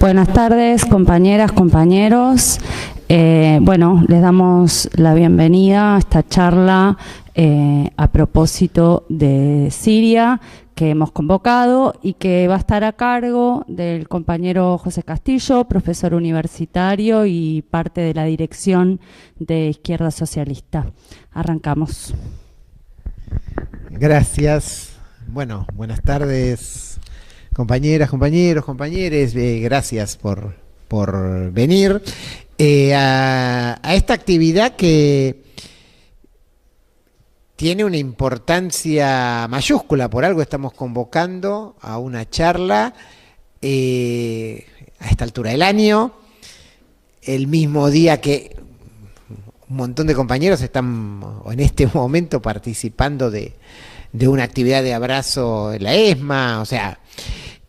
Buenas tardes, compañeras, compañeros. Bueno, les damos la bienvenida a esta charla a propósito de Siria que hemos convocado y que va a estar a cargo del compañero José Castillo, profesor universitario y parte de la dirección de Izquierda Socialista. Arrancamos. Gracias. Bueno, buenas tardes, compañeras, compañeros, compañeres. Gracias por venir a esta actividad que tiene una importancia mayúscula. Por algo estamos convocando a una charla a esta altura del año, el mismo día que un montón de compañeros están en este momento participando de una actividad de abrazo en la ESMA. O sea,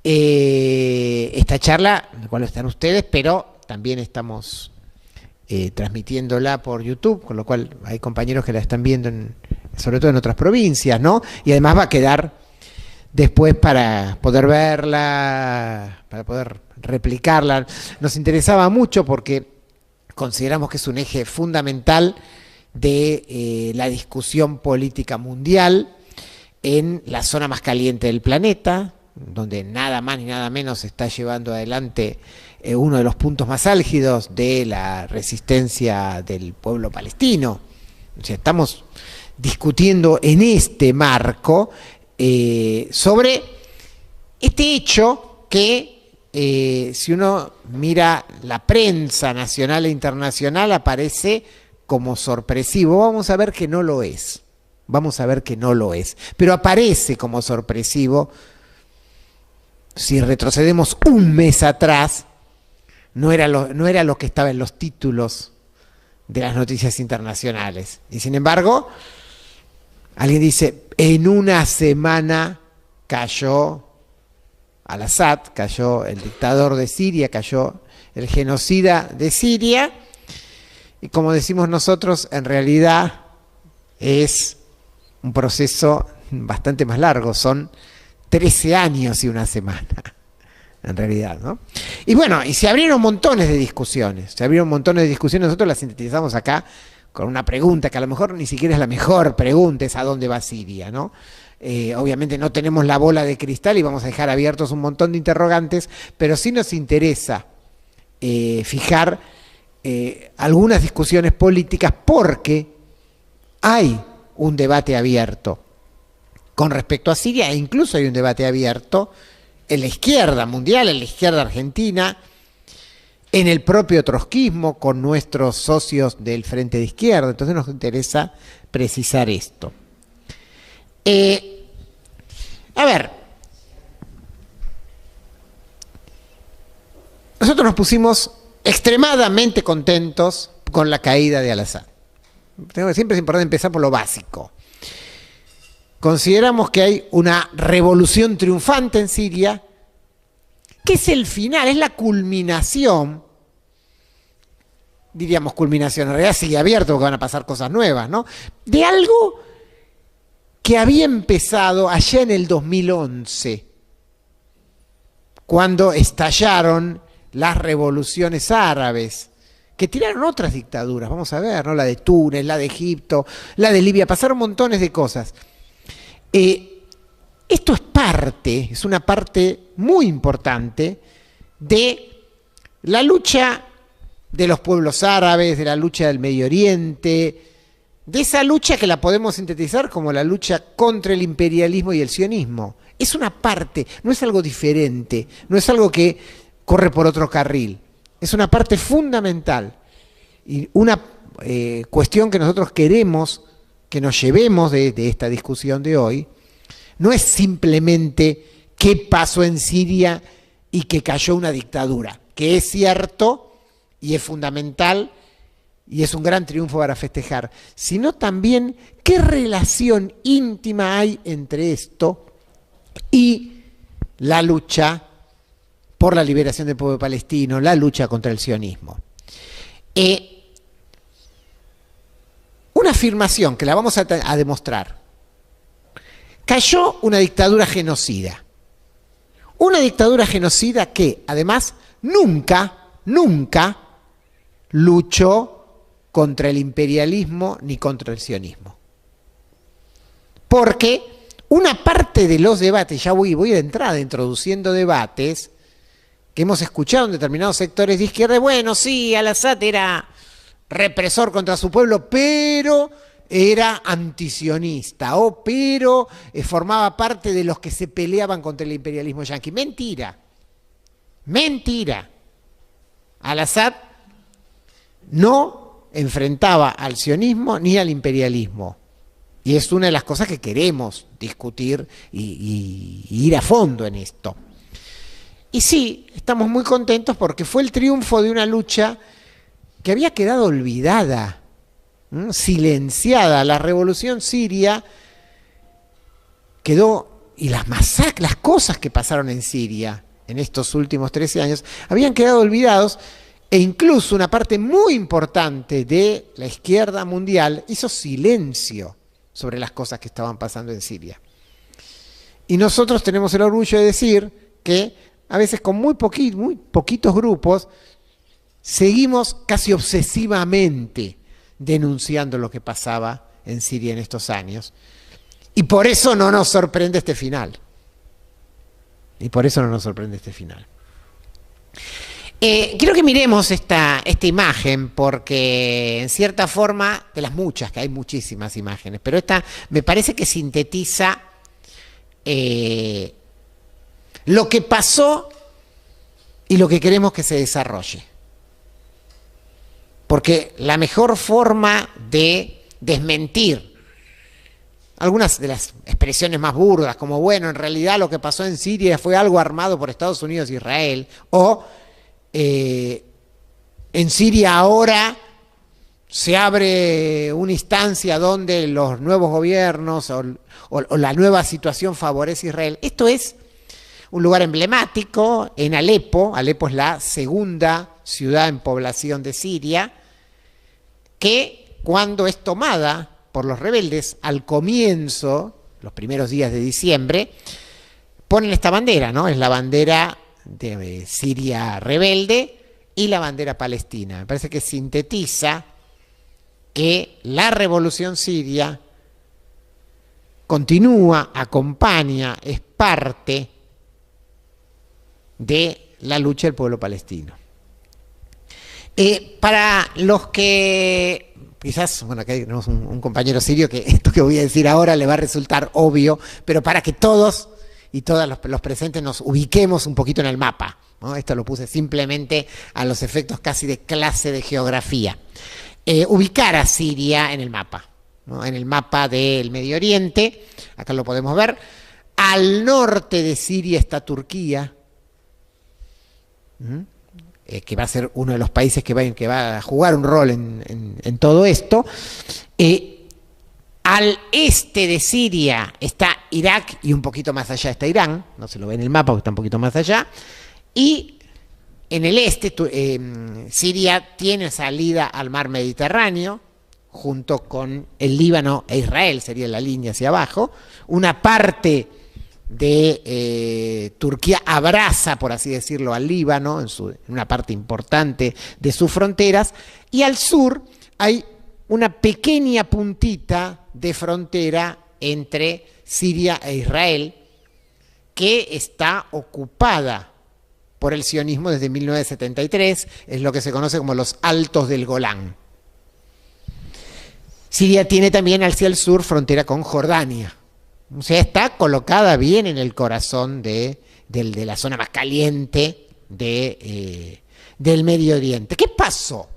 esta charla, en la cual están ustedes, pero también estamos transmitiéndola por YouTube, con lo cual hay compañeros que la están viendo, sobre todo en otras provincias, ¿no? Y además va a quedar después para poder verla, para poder replicarla. Nos interesaba mucho porque consideramos que es un eje fundamental de la discusión política mundial en la zona más caliente del planeta, donde nada más ni nada menos se está llevando adelante uno de los puntos más álgidos de la resistencia del pueblo palestino. O sea, estamos discutiendo en este marco sobre este hecho que, si uno mira la prensa nacional e internacional, aparece como sorpresivo. Vamos a ver que no lo es. Vamos a ver que no lo es. Pero aparece como sorpresivo. Si retrocedemos un mes atrás, no era lo que estaba en los títulos de las noticias internacionales. Y sin embargo, alguien dice, en una semana cayó al-Assad, cayó el dictador de Siria, cayó el genocida de Siria, y como decimos nosotros, en realidad es un proceso bastante más largo, son 13 años y una semana, en realidad, ¿no? Y bueno, y se abrieron montones de discusiones, nosotros las sintetizamos acá con una pregunta que a lo mejor ni siquiera es la mejor pregunta, es ¿a dónde va Siria?, ¿no? Obviamente no tenemos la bola de cristal y vamos a dejar abiertos un montón de interrogantes, pero sí nos interesa fijar algunas discusiones políticas porque hay un debate abierto con respecto a Siria, e incluso hay un debate abierto en la izquierda mundial, en la izquierda argentina, en el propio trotskismo con nuestros socios del Frente de Izquierda. Entonces nos interesa precisar esto. A ver, nosotros nos pusimos extremadamente contentos con la caída de al-Assad. Siempre es importante empezar por lo básico. Consideramos que hay una revolución triunfante en Siria, que es el final, es la culminación, diríamos culminación, en realidad sigue abierto porque van a pasar cosas nuevas, ¿no? De algo que había empezado allá en el 2011, cuando estallaron las revoluciones árabes, que tiraron otras dictaduras, vamos a ver, ¿no? La de Túnez, la de Egipto, la de Libia, pasaron montones de cosas. Esto es una parte muy importante de la lucha de los pueblos árabes, de la lucha del Medio Oriente, de esa lucha que la podemos sintetizar como la lucha contra el imperialismo y el sionismo. Es una parte, no es algo diferente, no es algo que corre por otro carril. Es una parte fundamental y una cuestión que nosotros queremos que nos llevemos de esta discusión de hoy. No es simplemente qué pasó en Siria y que cayó una dictadura, que es cierto y es fundamental y es un gran triunfo para festejar, sino también qué relación íntima hay entre esto y la lucha por la liberación del pueblo palestino, la lucha contra el sionismo. Una afirmación que la vamos a demostrar. Cayó una dictadura genocida. Una dictadura genocida que, además, nunca luchó contra el imperialismo ni contra el sionismo. Porque una parte de los debates, ya voy de entrada introduciendo debates que hemos escuchado en determinados sectores de izquierda, bueno, sí, Al-Assad era represor contra su pueblo, pero era antisionista, pero formaba parte de los que se peleaban contra el imperialismo yanqui. Mentira. Al-Assad no enfrentaba al sionismo ni al imperialismo. Y es una de las cosas que queremos discutir y ir a fondo en esto. Y sí, estamos muy contentos porque fue el triunfo de una lucha que había quedado olvidada, silenciada. La revolución siria quedó, y las masacres, las cosas que pasaron en Siria en estos últimos 13 años, habían quedado olvidados, e incluso una parte muy importante de la izquierda mundial hizo silencio sobre las cosas que estaban pasando en Siria. Y nosotros tenemos el orgullo de decir que a veces con muy poquitos grupos seguimos casi obsesivamente denunciando lo que pasaba en Siria en estos años. Y por eso no nos sorprende este final. Quiero que miremos esta imagen porque en cierta forma, de las muchas, que hay muchísimas imágenes, pero esta me parece que sintetiza lo que pasó y lo que queremos que se desarrolle. Porque la mejor forma de desmentir algunas de las expresiones más burdas, como bueno, en realidad lo que pasó en Siria fue algo armado por Estados Unidos e Israel, o en Siria ahora se abre una instancia donde los nuevos gobiernos o la nueva situación favorece a Israel. Esto es un lugar emblemático en Alepo. Alepo es la segunda ciudad en población de Siria, que cuando es tomada por los rebeldes al comienzo, los primeros días de diciembre, ponen esta bandera, ¿no? Es la bandera de Siria rebelde y la bandera palestina. Me parece que sintetiza que la revolución siria continúa, acompaña, es parte de la lucha del pueblo palestino. Para los que quizás, bueno, acá tenemos un compañero sirio que esto que voy a decir ahora le va a resultar obvio, pero para que todos y todas los presentes nos ubiquemos un poquito en el mapa, ¿no? Esto lo puse simplemente a los efectos casi de clase de geografía. Ubicar a Siria en el mapa, ¿no? En el mapa del Medio Oriente, acá lo podemos ver. Al norte de Siria está Turquía, que va a ser uno de los países que va a jugar un rol en todo esto. Al este de Siria está Irak y un poquito más allá está Irán, no se lo ve en el mapa porque está un poquito más allá, y en el este Siria tiene salida al mar Mediterráneo, junto con el Líbano e Israel, sería la línea hacia abajo. Una parte de Turquía abraza, por así decirlo, al Líbano, en una parte importante de sus fronteras, y al sur hay una pequeña puntita de frontera entre Siria e Israel que está ocupada por el sionismo desde 1973, es lo que se conoce como los Altos del Golán. Siria tiene también hacia el sur frontera con Jordania, o sea, está colocada bien en el corazón de la zona más caliente del Medio Oriente. ¿Qué pasó?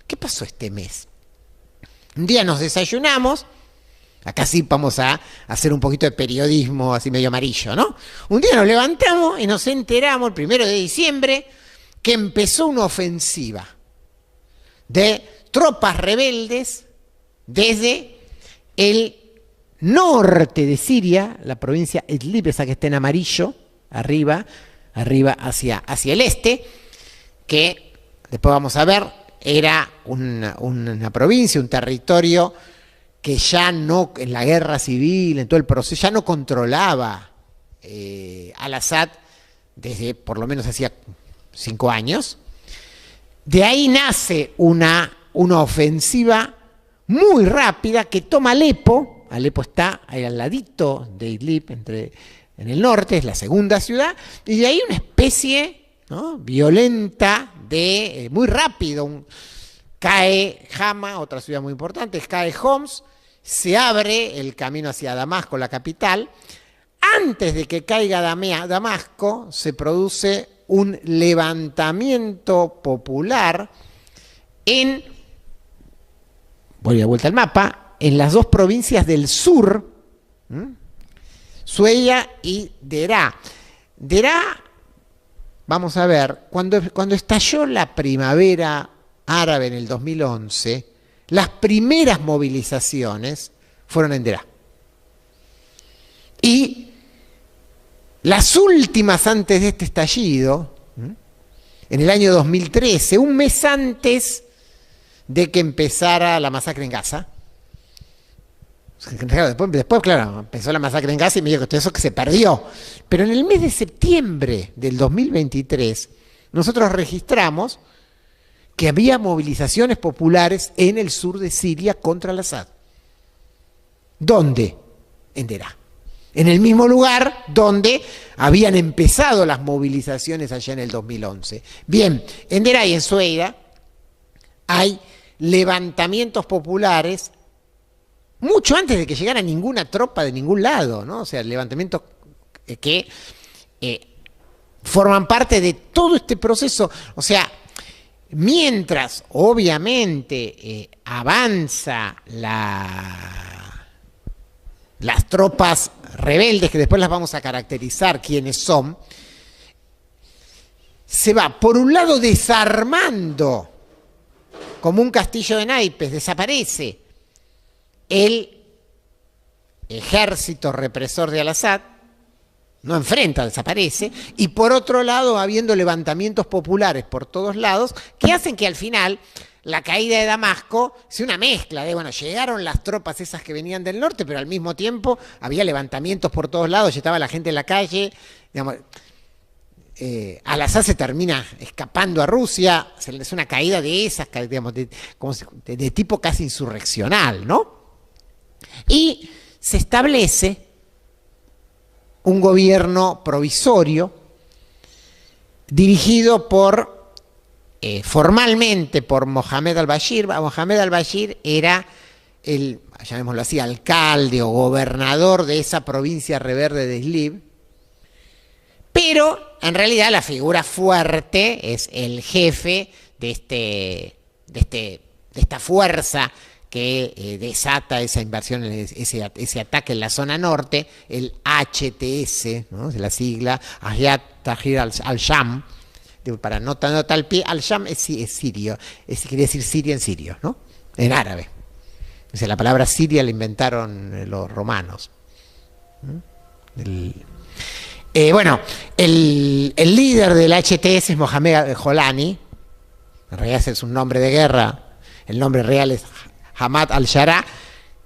¿Qué pasó este mes? Un día nos desayunamos, acá sí vamos a hacer un poquito de periodismo así medio amarillo, ¿no? Un día nos levantamos y nos enteramos, el 1 de diciembre, que empezó una ofensiva de tropas rebeldes desde el norte de Siria, la provincia Idlib, esa que está en amarillo, arriba hacia el este, que después vamos a ver, era una provincia, un territorio que ya no, en la guerra civil, en todo el proceso, ya no controlaba Al-Assad desde por lo menos hacía 5 años. De ahí nace una ofensiva muy rápida que toma Alepo. Alepo está ahí al ladito de Idlib, en el norte, es la segunda ciudad, y de ahí una especie, ¿no?, violenta, muy rápido. Cae Hama, otra ciudad muy importante, cae Homs, se abre el camino hacia Damasco, la capital. Antes de que caiga Damasco, se produce un levantamiento popular voy de vuelta al mapa, en las dos provincias del sur, Sueya y Derá. Derá, vamos a ver, cuando estalló la primavera árabe en el 2011, las primeras movilizaciones fueron en Derá. Y las últimas antes de este estallido, en el año 2013, un mes antes de que empezara la masacre en Gaza. Después, claro, empezó la masacre en Gaza y me dijo que eso que se perdió. Pero en el mes de septiembre del 2023, nosotros registramos que había movilizaciones populares en el sur de Siria contra el Assad. ¿Dónde? En Derá. En el mismo lugar donde habían empezado las movilizaciones allá en el 2011. Bien, en Derá y en Sueira hay levantamientos populares mucho antes de que llegara ninguna tropa de ningún lado, ¿no? O sea, levantamientos que forman parte de todo este proceso. O sea, mientras obviamente avanza las tropas rebeldes, que después las vamos a caracterizar quiénes son, se va por un lado desarmando como un castillo de naipes, desaparece el ejército represor de Al-Assad, no enfrenta, desaparece, y por otro lado habiendo levantamientos populares por todos lados que hacen que al final la caída de Damasco sea una mezcla de, bueno, llegaron las tropas esas que venían del norte, pero al mismo tiempo había levantamientos por todos lados, ya estaba la gente en la calle, digamos. Al-Assad se termina escapando a Rusia, es una caída de esas, digamos, de tipo casi insurreccional, ¿no? Y se establece un gobierno provisorio dirigido formalmente por Mohamed al-Bashir. Mohamed al-Bashir era llamémoslo así, alcalde o gobernador de esa provincia reverde de Idlib, pero en realidad la figura fuerte es el jefe de esta fuerza que desata esa invasión, ese ataque en la zona norte, el HTS, ¿no?, de la sigla, Hayat Tahrir al-Sham, para nota al pie, al-Sham es sirio, quiere decir Siria en sirio, ¿no?, en árabe. O sea, la palabra Siria la inventaron los romanos. Bueno, el líder del HTS es Mohamed Jolani, en realidad es un nombre de guerra, el nombre real es Hamad al-Shara,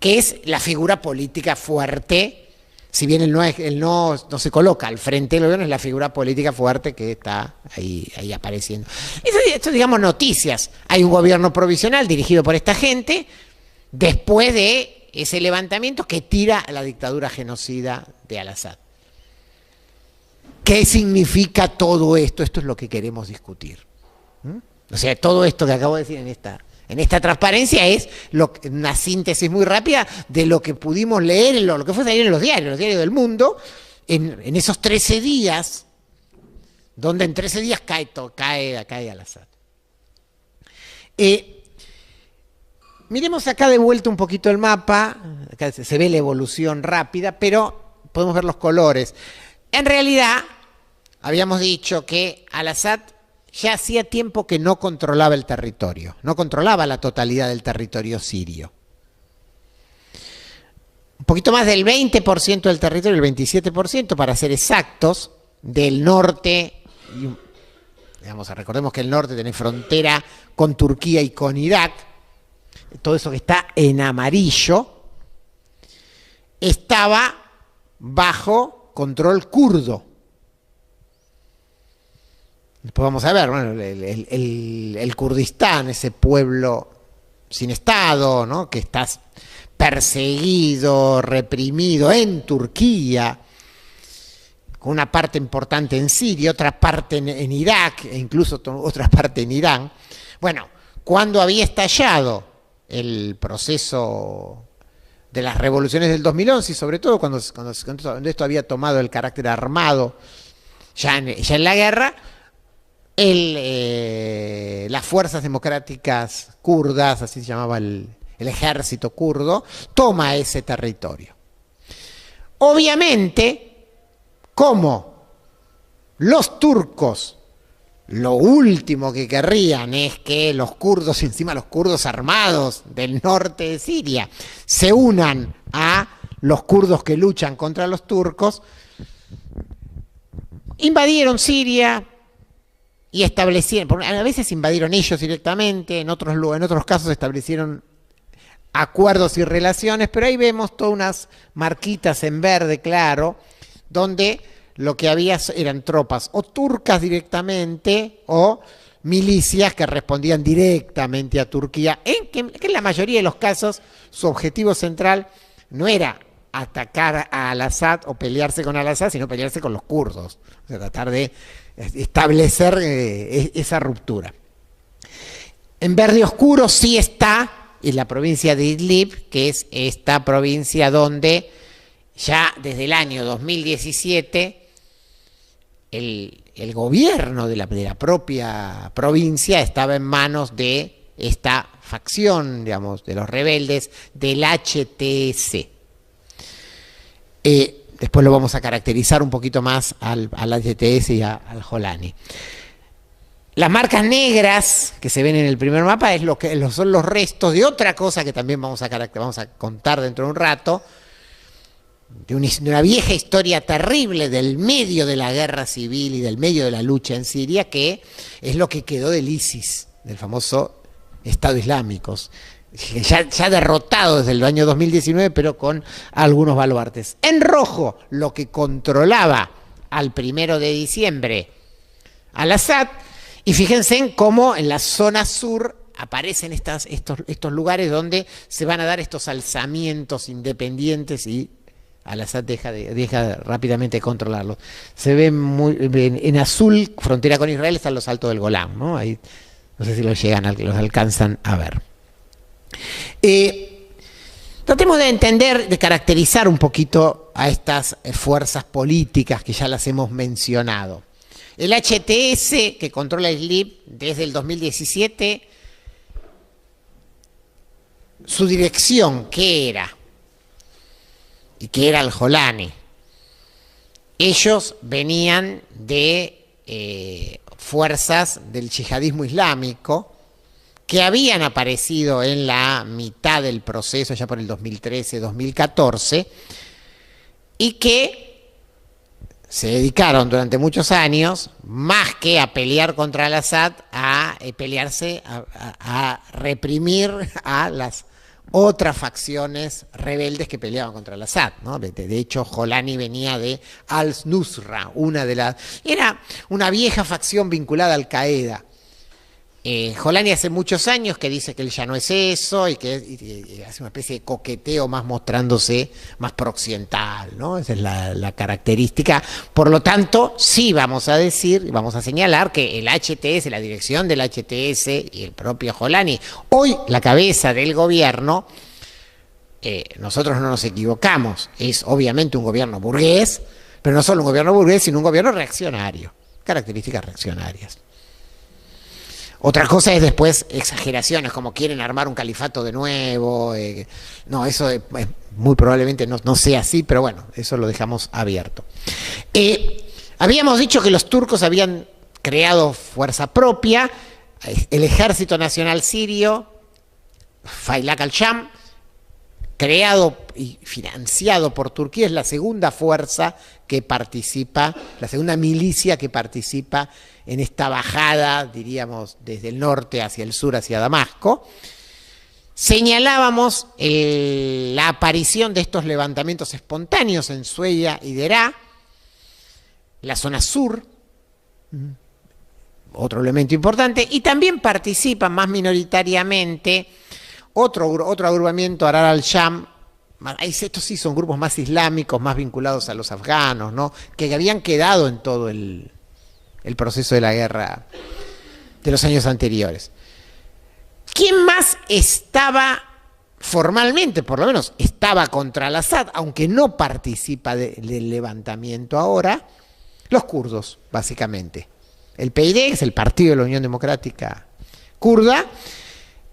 que es la figura política fuerte, si bien él no se coloca al frente del gobierno, es la figura política fuerte que está ahí apareciendo. Esto, digamos, noticias. Hay un gobierno provisional dirigido por esta gente, después de ese levantamiento que tira a la dictadura genocida de Al-Assad. ¿Qué significa todo esto? Esto es lo que queremos discutir. O sea, todo esto que acabo de decir en esta transparencia es una síntesis muy rápida de lo que pudimos leer, lo que fue salir en los diarios del mundo, en esos 13 días, donde en 13 días cae Al-Assad. Miremos acá de vuelta un poquito el mapa, acá se ve la evolución rápida, pero podemos ver los colores. En realidad, habíamos dicho que Al-Assad ya hacía tiempo que no controlaba el territorio, no controlaba la totalidad del territorio sirio. Un poquito más del 20% del territorio, el 27% para ser exactos, del norte, recordemos que el norte tiene frontera con Turquía y con Irak, todo eso que está en amarillo, estaba bajo control kurdo. Después vamos a ver, bueno, el Kurdistán, ese pueblo sin Estado, ¿no? Que está perseguido, reprimido en Turquía, con una parte importante en Siria, otra parte en Irak, e incluso otra parte en Irán. Bueno, cuando había estallado el proceso de las revoluciones del 2011, y sobre todo cuando esto había tomado el carácter armado ya en la guerra, las fuerzas democráticas kurdas, así se llamaba el ejército kurdo, toma ese territorio. Obviamente, como los turcos lo último que querrían es que los kurdos, encima los kurdos armados del norte de Siria, se unan a los kurdos que luchan contra los turcos, invadieron Siria y establecieron, a veces invadieron ellos directamente, en otros casos establecieron acuerdos y relaciones, pero ahí vemos todas unas marquitas en verde claro, donde lo que había eran tropas o turcas directamente o milicias que respondían directamente a Turquía, que en la mayoría de los casos su objetivo central no era atacar a Al-Assad o pelearse con Al-Assad, sino pelearse con los kurdos, o sea, tratar de establecer esa ruptura. En verde oscuro sí está en la provincia de Idlib, que es esta provincia donde ya desde el año 2017 el gobierno de la propia provincia estaba en manos de esta facción, digamos, de los rebeldes del HTS. Después lo vamos a caracterizar un poquito más al HTS y al Jolani. Las marcas negras que se ven en el primer mapa son los restos de otra cosa que también vamos a contar dentro de un rato, de una vieja historia terrible del medio de la guerra civil y del medio de la lucha en Siria, que es lo que quedó del ISIS, del famoso Estado Islámico, ya derrotado desde el año 2019, pero con algunos baluartes. En rojo, lo que controlaba al 1 de diciembre Al-Assad, y fíjense en cómo en la zona sur aparecen estos lugares donde se van a dar estos alzamientos independientes y Al-Assad deja rápidamente de controlarlo. Se ve en azul, frontera con Israel, están los altos del Golán, ¿no? Ahí no sé si los alcanzan a ver. Tratemos de entender, de caracterizar un poquito a estas fuerzas políticas que ya las hemos mencionado. El HTS, que controla Idlib desde el 2017, su dirección, ¿qué era? Y que era el Jolani. Ellos venían de fuerzas del yihadismo islámico que habían aparecido en la mitad del proceso, ya por el 2013-2014, y que se dedicaron durante muchos años, más que a pelear contra Al-Assad, a reprimir a las otras facciones rebeldes que peleaban contra Al-Assad, ¿no? De hecho, Jolani venía de Al-Nusra, era una vieja facción vinculada a Al-Qaeda. Jolani hace muchos años que dice que él ya no es eso y que hace una especie de coqueteo más mostrándose más prooccidental, ¿no? Esa es la característica. Por lo tanto, sí vamos a decir, vamos a señalar que el HTS, la dirección del HTS y el propio Jolani, hoy la cabeza del gobierno, nosotros no nos equivocamos, es obviamente un gobierno burgués, pero no solo un gobierno burgués, sino un gobierno reaccionario, características reaccionarias. Otra cosa es después exageraciones, como quieren armar un califato de nuevo. No, eso muy probablemente no sea así, pero bueno, eso lo dejamos abierto. Habíamos dicho que los turcos habían creado fuerza propia, el Ejército Nacional Sirio, Faylaq al-Sham, creado y financiado por Turquía, es la segunda fuerza que participa, la segunda milicia que participa en esta bajada, diríamos, desde el norte hacia el sur, hacia Damasco. Señalábamos la aparición de estos levantamientos espontáneos en Sueya y Deraa, la zona sur, otro elemento importante, y también participa más minoritariamente otro agrupamiento, Ahrar al-Sham. Estos sí son grupos más islámicos, más vinculados a los afganos, ¿no? Que habían quedado en todo el proceso de la guerra de los años anteriores. ¿Quién más estaba formalmente, por lo menos, estaba contra al-Assad, aunque no participa del levantamiento ahora? Los kurdos, básicamente. El PYD, que es el Partido de la Unión Democrática Kurda,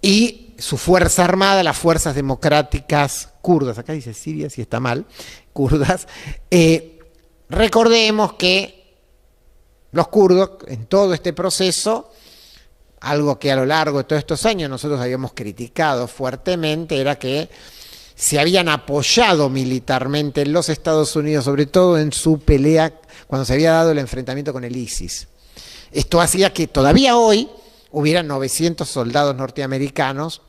y su fuerza armada, las fuerzas democráticas kurdas, acá dice Siria, si está mal, kurdas. Recordemos que los kurdos, en todo este proceso, algo que a lo largo de todos estos años nosotros habíamos criticado fuertemente, era que se habían apoyado militarmente en los Estados Unidos, sobre todo en su pelea cuando se había dado el enfrentamiento con el ISIS. Esto hacía que todavía hoy hubiera 900 soldados norteamericanos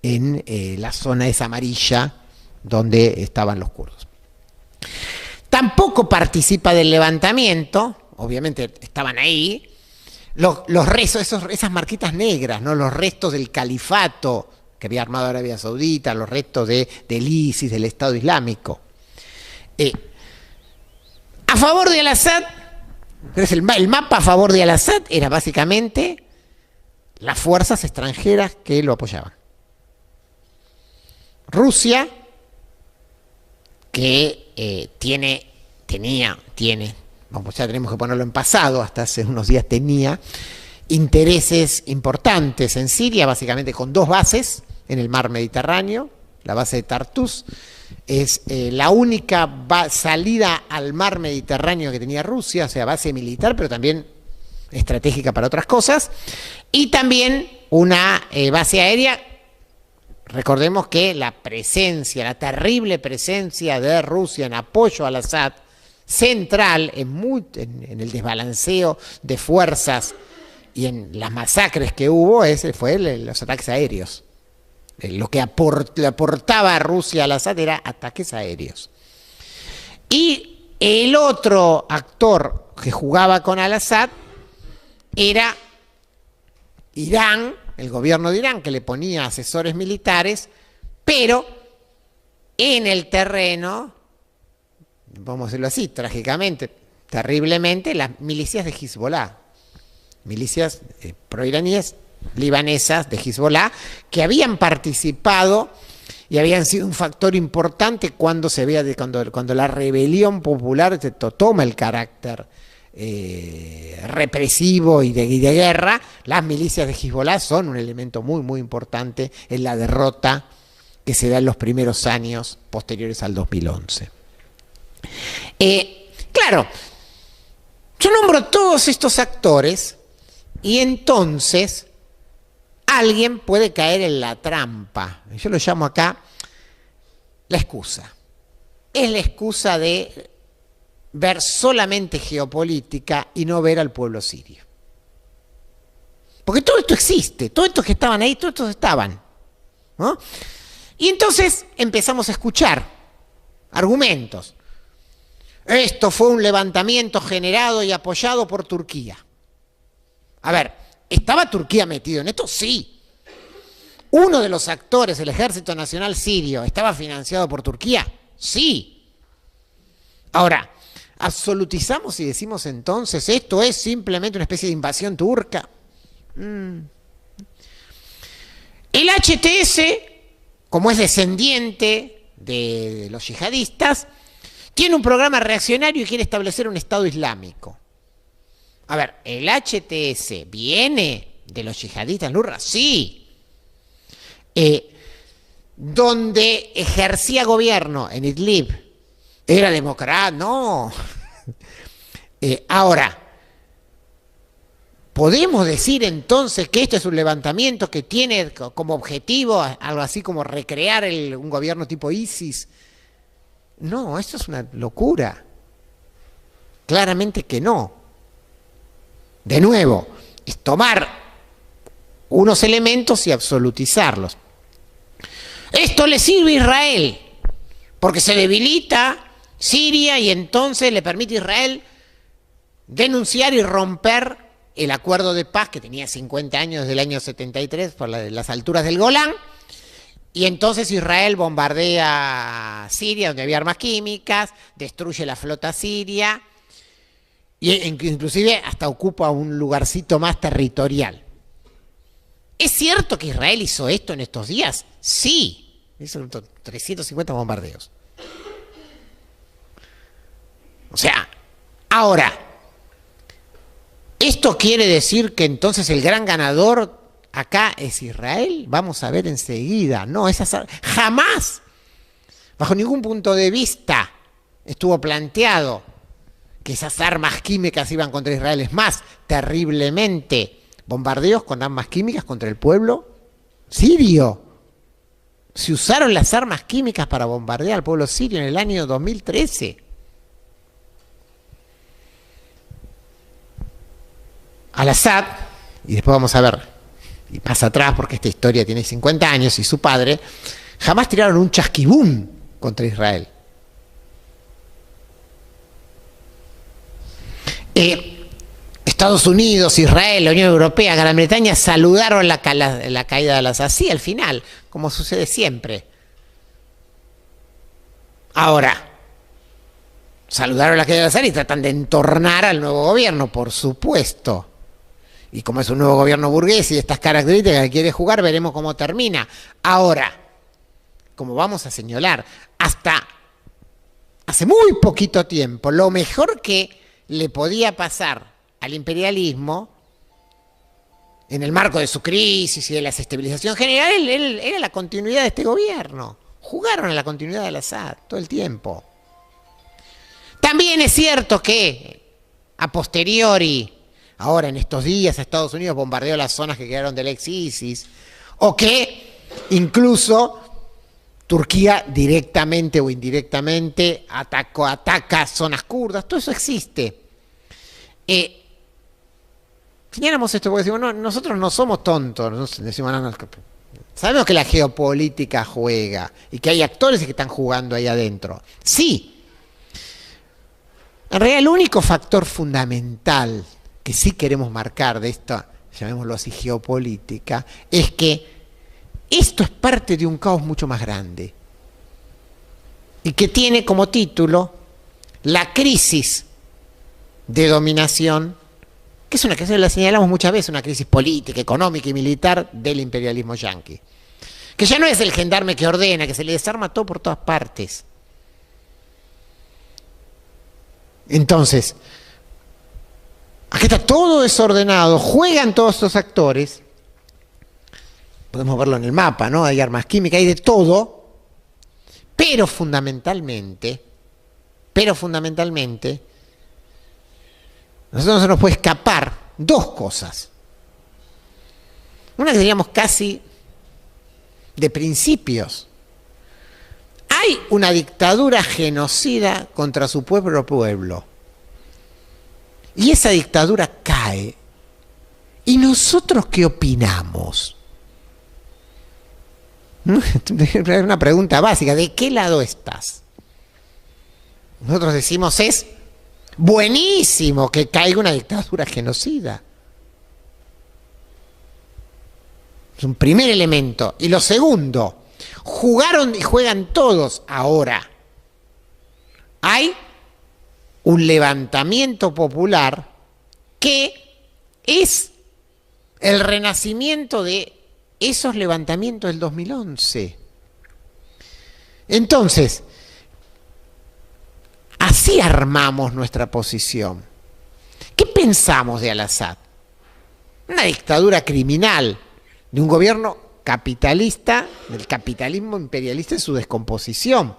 en la zona esa amarilla donde estaban los kurdos. Tampoco participa del levantamiento, obviamente estaban ahí, los restos, esas marquitas negras, ¿no? Los restos del califato que había armado Arabia Saudita, los restos del ISIS, del Estado Islámico. A favor de al-Assad, el mapa a favor de al-Assad era básicamente las fuerzas extranjeras que lo apoyaban. Rusia, que tiene, vamos, ya tenemos que ponerlo en pasado, hasta hace unos días tenía intereses importantes en Siria, básicamente con dos bases en el mar Mediterráneo. La base de Tartus es la única salida al mar Mediterráneo que tenía Rusia, o sea, base militar, pero también estratégica para otras cosas, y también una base aérea. Recordemos que la terrible presencia de Rusia en apoyo al Assad, central en el desbalanceo de fuerzas y en las masacres que hubo, fue los ataques aéreos. Lo que le aportaba a Rusia al Assad era ataques aéreos. Y el otro actor que jugaba con al-Assad era Irán, el gobierno de Irán, que le ponía asesores militares, pero en el terreno, vamos a decirlo así, trágicamente, terriblemente, las milicias de Hezbollah, milicias proiraníes libanesas de Hezbollah, que habían participado y habían sido un factor importante cuando la rebelión popular toma el carácter represivo y de guerra. Las milicias de Hezbollah son un elemento muy, muy importante en la derrota que se da en los primeros años posteriores al 2011. Claro, yo nombro todos estos actores y entonces alguien puede caer en la trampa. Yo lo llamo acá la excusa. Es la excusa de ver solamente geopolítica y no ver al pueblo sirio. Porque todo esto existe, todos estos que estaban ahí, todos estos estaban, ¿no? Y entonces empezamos a escuchar argumentos. Esto fue un levantamiento generado y apoyado por Turquía. A ver, ¿estaba Turquía metido en esto? Sí. ¿Uno de los actores, el Ejército Nacional Sirio, estaba financiado por Turquía? Sí. Ahora, ¿absolutizamos y decimos entonces esto es simplemente una especie de invasión turca? El HTS, como es descendiente de los yihadistas, tiene un programa reaccionario y quiere establecer un Estado islámico. A ver, ¿el HTS viene de los yihadistas Nusra? Sí. ¿Donde ejercía gobierno en Idlib era demócrata? No. Ahora, ¿podemos decir entonces que este es un levantamiento que tiene como objetivo algo así como recrear un gobierno tipo ISIS? No, esto es una locura. Claramente que no. De nuevo, es tomar unos elementos y absolutizarlos. Esto le sirve a Israel, porque se debilita Siria y entonces le permite a Israel denunciar y romper el acuerdo de paz, que tenía 50 años desde el año 73, por las alturas del Golán, y entonces Israel bombardea Siria, donde había armas químicas, destruye la flota siria, e inclusive hasta ocupa un lugarcito más territorial. ¿Es cierto que Israel hizo esto en estos días? Sí, hizo 350 bombardeos. O sea, ahora, ¿esto quiere decir que entonces el gran ganador acá es Israel? Vamos a ver enseguida. No, jamás, bajo ningún punto de vista, estuvo planteado que esas armas químicas iban contra Israel. Es más, terriblemente, bombardeos con armas químicas contra el pueblo sirio. Se usaron las armas químicas para bombardear al pueblo sirio en el año 2013. Al-Assad, y después vamos a ver, y más atrás porque esta historia tiene 50 años, y su padre, jamás tiraron un chasquibún contra Israel. Estados Unidos, Israel, la Unión Europea, Gran Bretaña saludaron la caída de Al-Assad, sí, al final, como sucede siempre. Ahora, saludaron la caída de Al-Assad y tratan de entornar al nuevo gobierno, por supuesto. Y como es un nuevo gobierno burgués y estas características que quiere jugar, veremos cómo termina. Ahora, como vamos a señalar, hasta hace muy poquito tiempo, lo mejor que le podía pasar al imperialismo, en el marco de su crisis y de la desestabilización general, era la continuidad de este gobierno. Jugaron a la continuidad de Al-Assad todo el tiempo. También es cierto que, a posteriori, ahora en estos días Estados Unidos bombardeó las zonas que quedaron del ex ISIS, o que incluso Turquía directamente o indirectamente ataca zonas kurdas. Todo eso existe. Señalamos esto porque decimos, no, nosotros no somos tontos, decimos, no, sabemos que la geopolítica juega y que hay actores que están jugando ahí adentro. Sí. En realidad el único factor fundamental que sí queremos marcar de esta, llamémoslo así, geopolítica, es que esto es parte de un caos mucho más grande y que tiene como título la crisis de dominación, que es una crisis, la señalamos muchas veces, una crisis política, económica y militar del imperialismo yanqui, que ya no es el gendarme que ordena, que se le desarma todo por todas partes. Entonces, aquí está todo desordenado, juegan todos estos actores, podemos verlo en el mapa, ¿no? Hay armas químicas, hay de todo, pero fundamentalmente, a nosotros no se nos puede escapar dos cosas. Una que diríamos casi de principios. Hay una dictadura genocida contra su pueblo. Y esa dictadura cae. ¿Y nosotros qué opinamos? Es una pregunta básica. ¿De qué lado estás? Nosotros decimos es buenísimo que caiga una dictadura genocida. Es un primer elemento. Y lo segundo, jugaron y juegan todos ahora. Hay un levantamiento popular que es el renacimiento de esos levantamientos del 2011. Entonces, así armamos nuestra posición. ¿Qué pensamos de Al-Assad? Una dictadura criminal, de un gobierno capitalista, del capitalismo imperialista en su descomposición.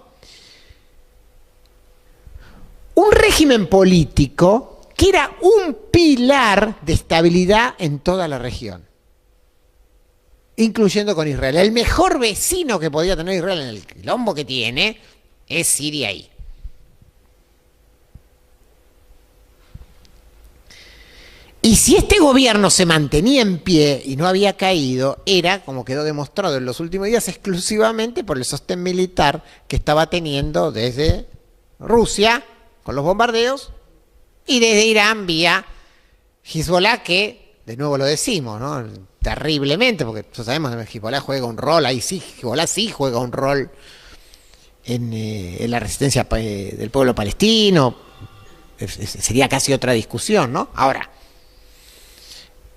Un régimen político que era un pilar de estabilidad en toda la región, incluyendo con Israel. El mejor vecino que podía tener Israel en el quilombo que tiene es Siria ahí. Y si este gobierno se mantenía en pie y no había caído, era, como quedó demostrado en los últimos días, exclusivamente por el sostén militar que estaba teniendo desde Rusia, con los bombardeos, y desde Irán vía Hezbollah que, de nuevo lo decimos, ¿no? Terriblemente, porque nosotros sabemos que Hezbollah juega un rol, ahí sí, Hezbollah sí juega un rol en la resistencia del pueblo palestino. Sería casi otra discusión, ¿no? Ahora,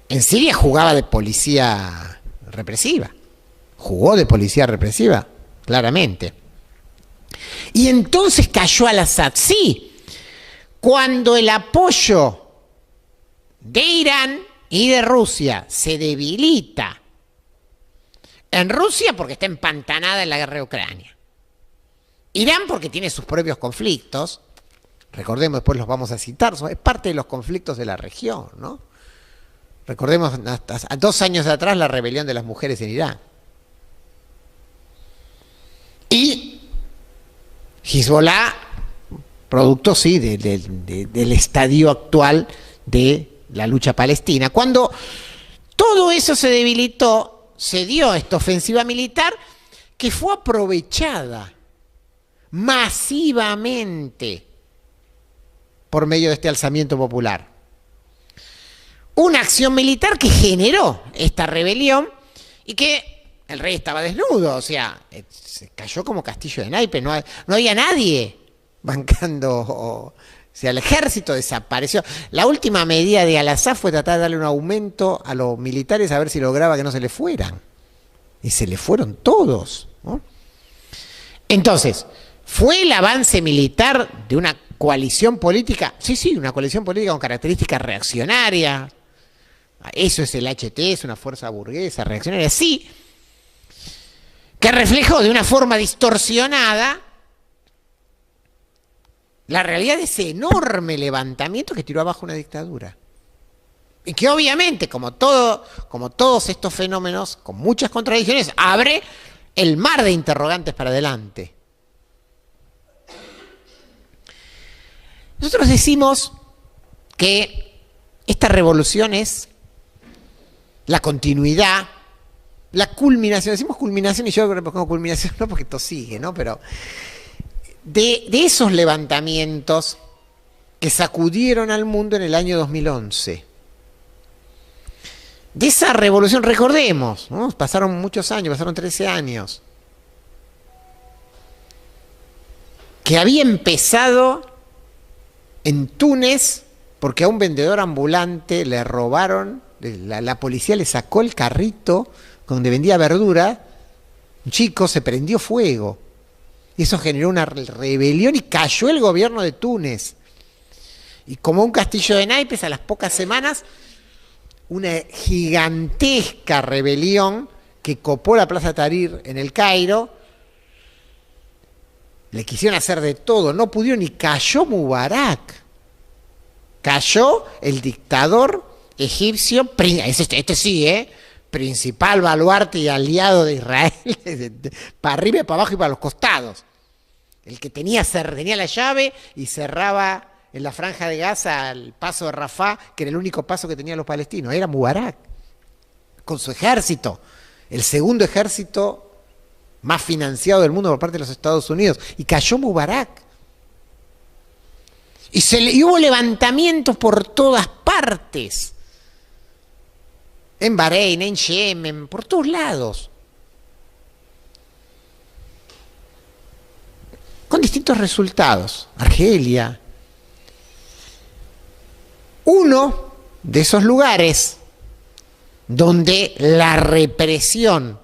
en Siria jugaba de policía represiva, jugó de policía represiva, claramente. Y entonces cayó al-Assad, sí, cuando el apoyo de Irán y de Rusia se debilita. En Rusia porque está empantanada en la guerra de Ucrania. Irán porque tiene sus propios conflictos. Recordemos, después los vamos a citar, es parte de los conflictos de la región, ¿no? Recordemos hasta 2 años atrás la rebelión de las mujeres en Irán. Y Hezbollah, producto, sí, del estadio actual de la lucha palestina. Cuando todo eso se debilitó, se dio esta ofensiva militar que fue aprovechada masivamente por medio de este alzamiento popular. Una acción militar que generó esta rebelión y que el rey estaba desnudo, o sea, se cayó como castillo de naipes, no había nadie bancando, o sea, el ejército desapareció. La última medida de Al-Assad fue tratar de darle un aumento a los militares a ver si lograba que no se le fueran. Y se le fueron todos, ¿no? Entonces, ¿fue el avance militar de una coalición política? Sí, una coalición política con características reaccionarias. Eso es el HT, es una fuerza burguesa, reaccionaria, sí, que reflejó de una forma distorsionada la realidad de ese enorme levantamiento que tiró abajo una dictadura. Y que obviamente, como todos estos fenómenos, con muchas contradicciones, abre el mar de interrogantes para adelante. Nosotros decimos que esta revolución es la continuidad, la culminación. Decimos culminación y yo pongo culminación no porque esto sigue, ¿no? Pero de esos levantamientos que sacudieron al mundo en el año 2011. De esa revolución, recordemos, ¿no? Pasaron muchos años, pasaron 13 años, que había empezado en Túnez porque a un vendedor ambulante le robaron, la policía le sacó el carrito donde vendía verdura, un chico, se prendió fuego. Y eso generó una rebelión y cayó el gobierno de Túnez. Y como un castillo de naipes, a las pocas semanas, una gigantesca rebelión que copó la Plaza Tahrir en el Cairo. Le quisieron hacer de todo, no pudieron, y cayó Mubarak. Cayó el dictador egipcio, este sí, principal baluarte y aliado de Israel, para arriba y para abajo y para los costados. El que tenía la llave y cerraba en la franja de Gaza el paso de Rafah, que era el único paso que tenían los palestinos, era Mubarak, con su ejército, el segundo ejército más financiado del mundo por parte de los Estados Unidos, y cayó Mubarak. Y hubo levantamientos por todas partes, en Bahrein, en Yemen, por todos lados, con distintos resultados. Argelia. Uno de esos lugares donde la represión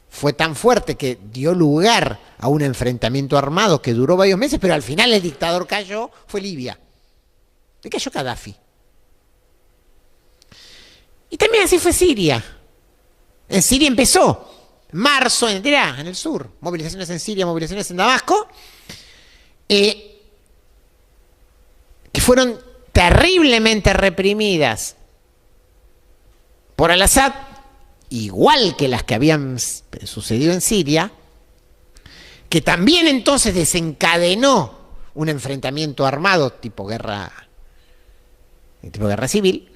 fue tan fuerte que dio lugar a un enfrentamiento armado que duró varios meses, pero al final el dictador cayó, fue Libia. Le cayó Gaddafi. Y también así fue Siria. En Siria empezó, marzo, en el sur, movilizaciones en Siria, movilizaciones en Damasco, que fueron terriblemente reprimidas por Al-Assad, igual que las que habían sucedido en Siria, que también entonces desencadenó un enfrentamiento armado tipo guerra civil,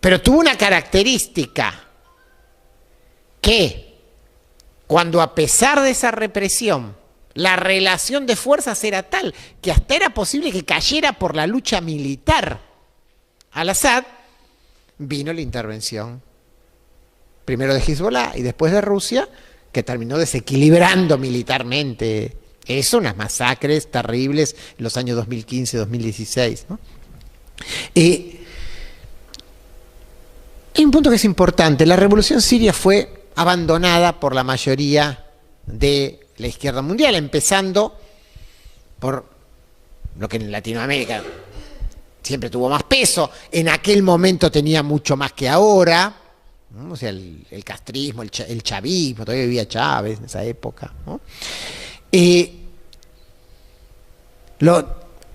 pero tuvo una característica, que cuando, a pesar de esa represión, la relación de fuerzas era tal que hasta era posible que cayera por la lucha militar al-Assad, vino la intervención, primero de Hezbollah y después de Rusia, que terminó desequilibrando militarmente. Eso, unas masacres terribles en los años 2015-2016, ¿no? Hay un punto que es importante. La revolución siria fue abandonada por la mayoría de la izquierda mundial, empezando por lo que en Latinoamérica siempre tuvo más peso, en aquel momento tenía mucho más que ahora, ¿no? O sea, el castrismo, el chavismo, todavía vivía Chávez en esa época, ¿no?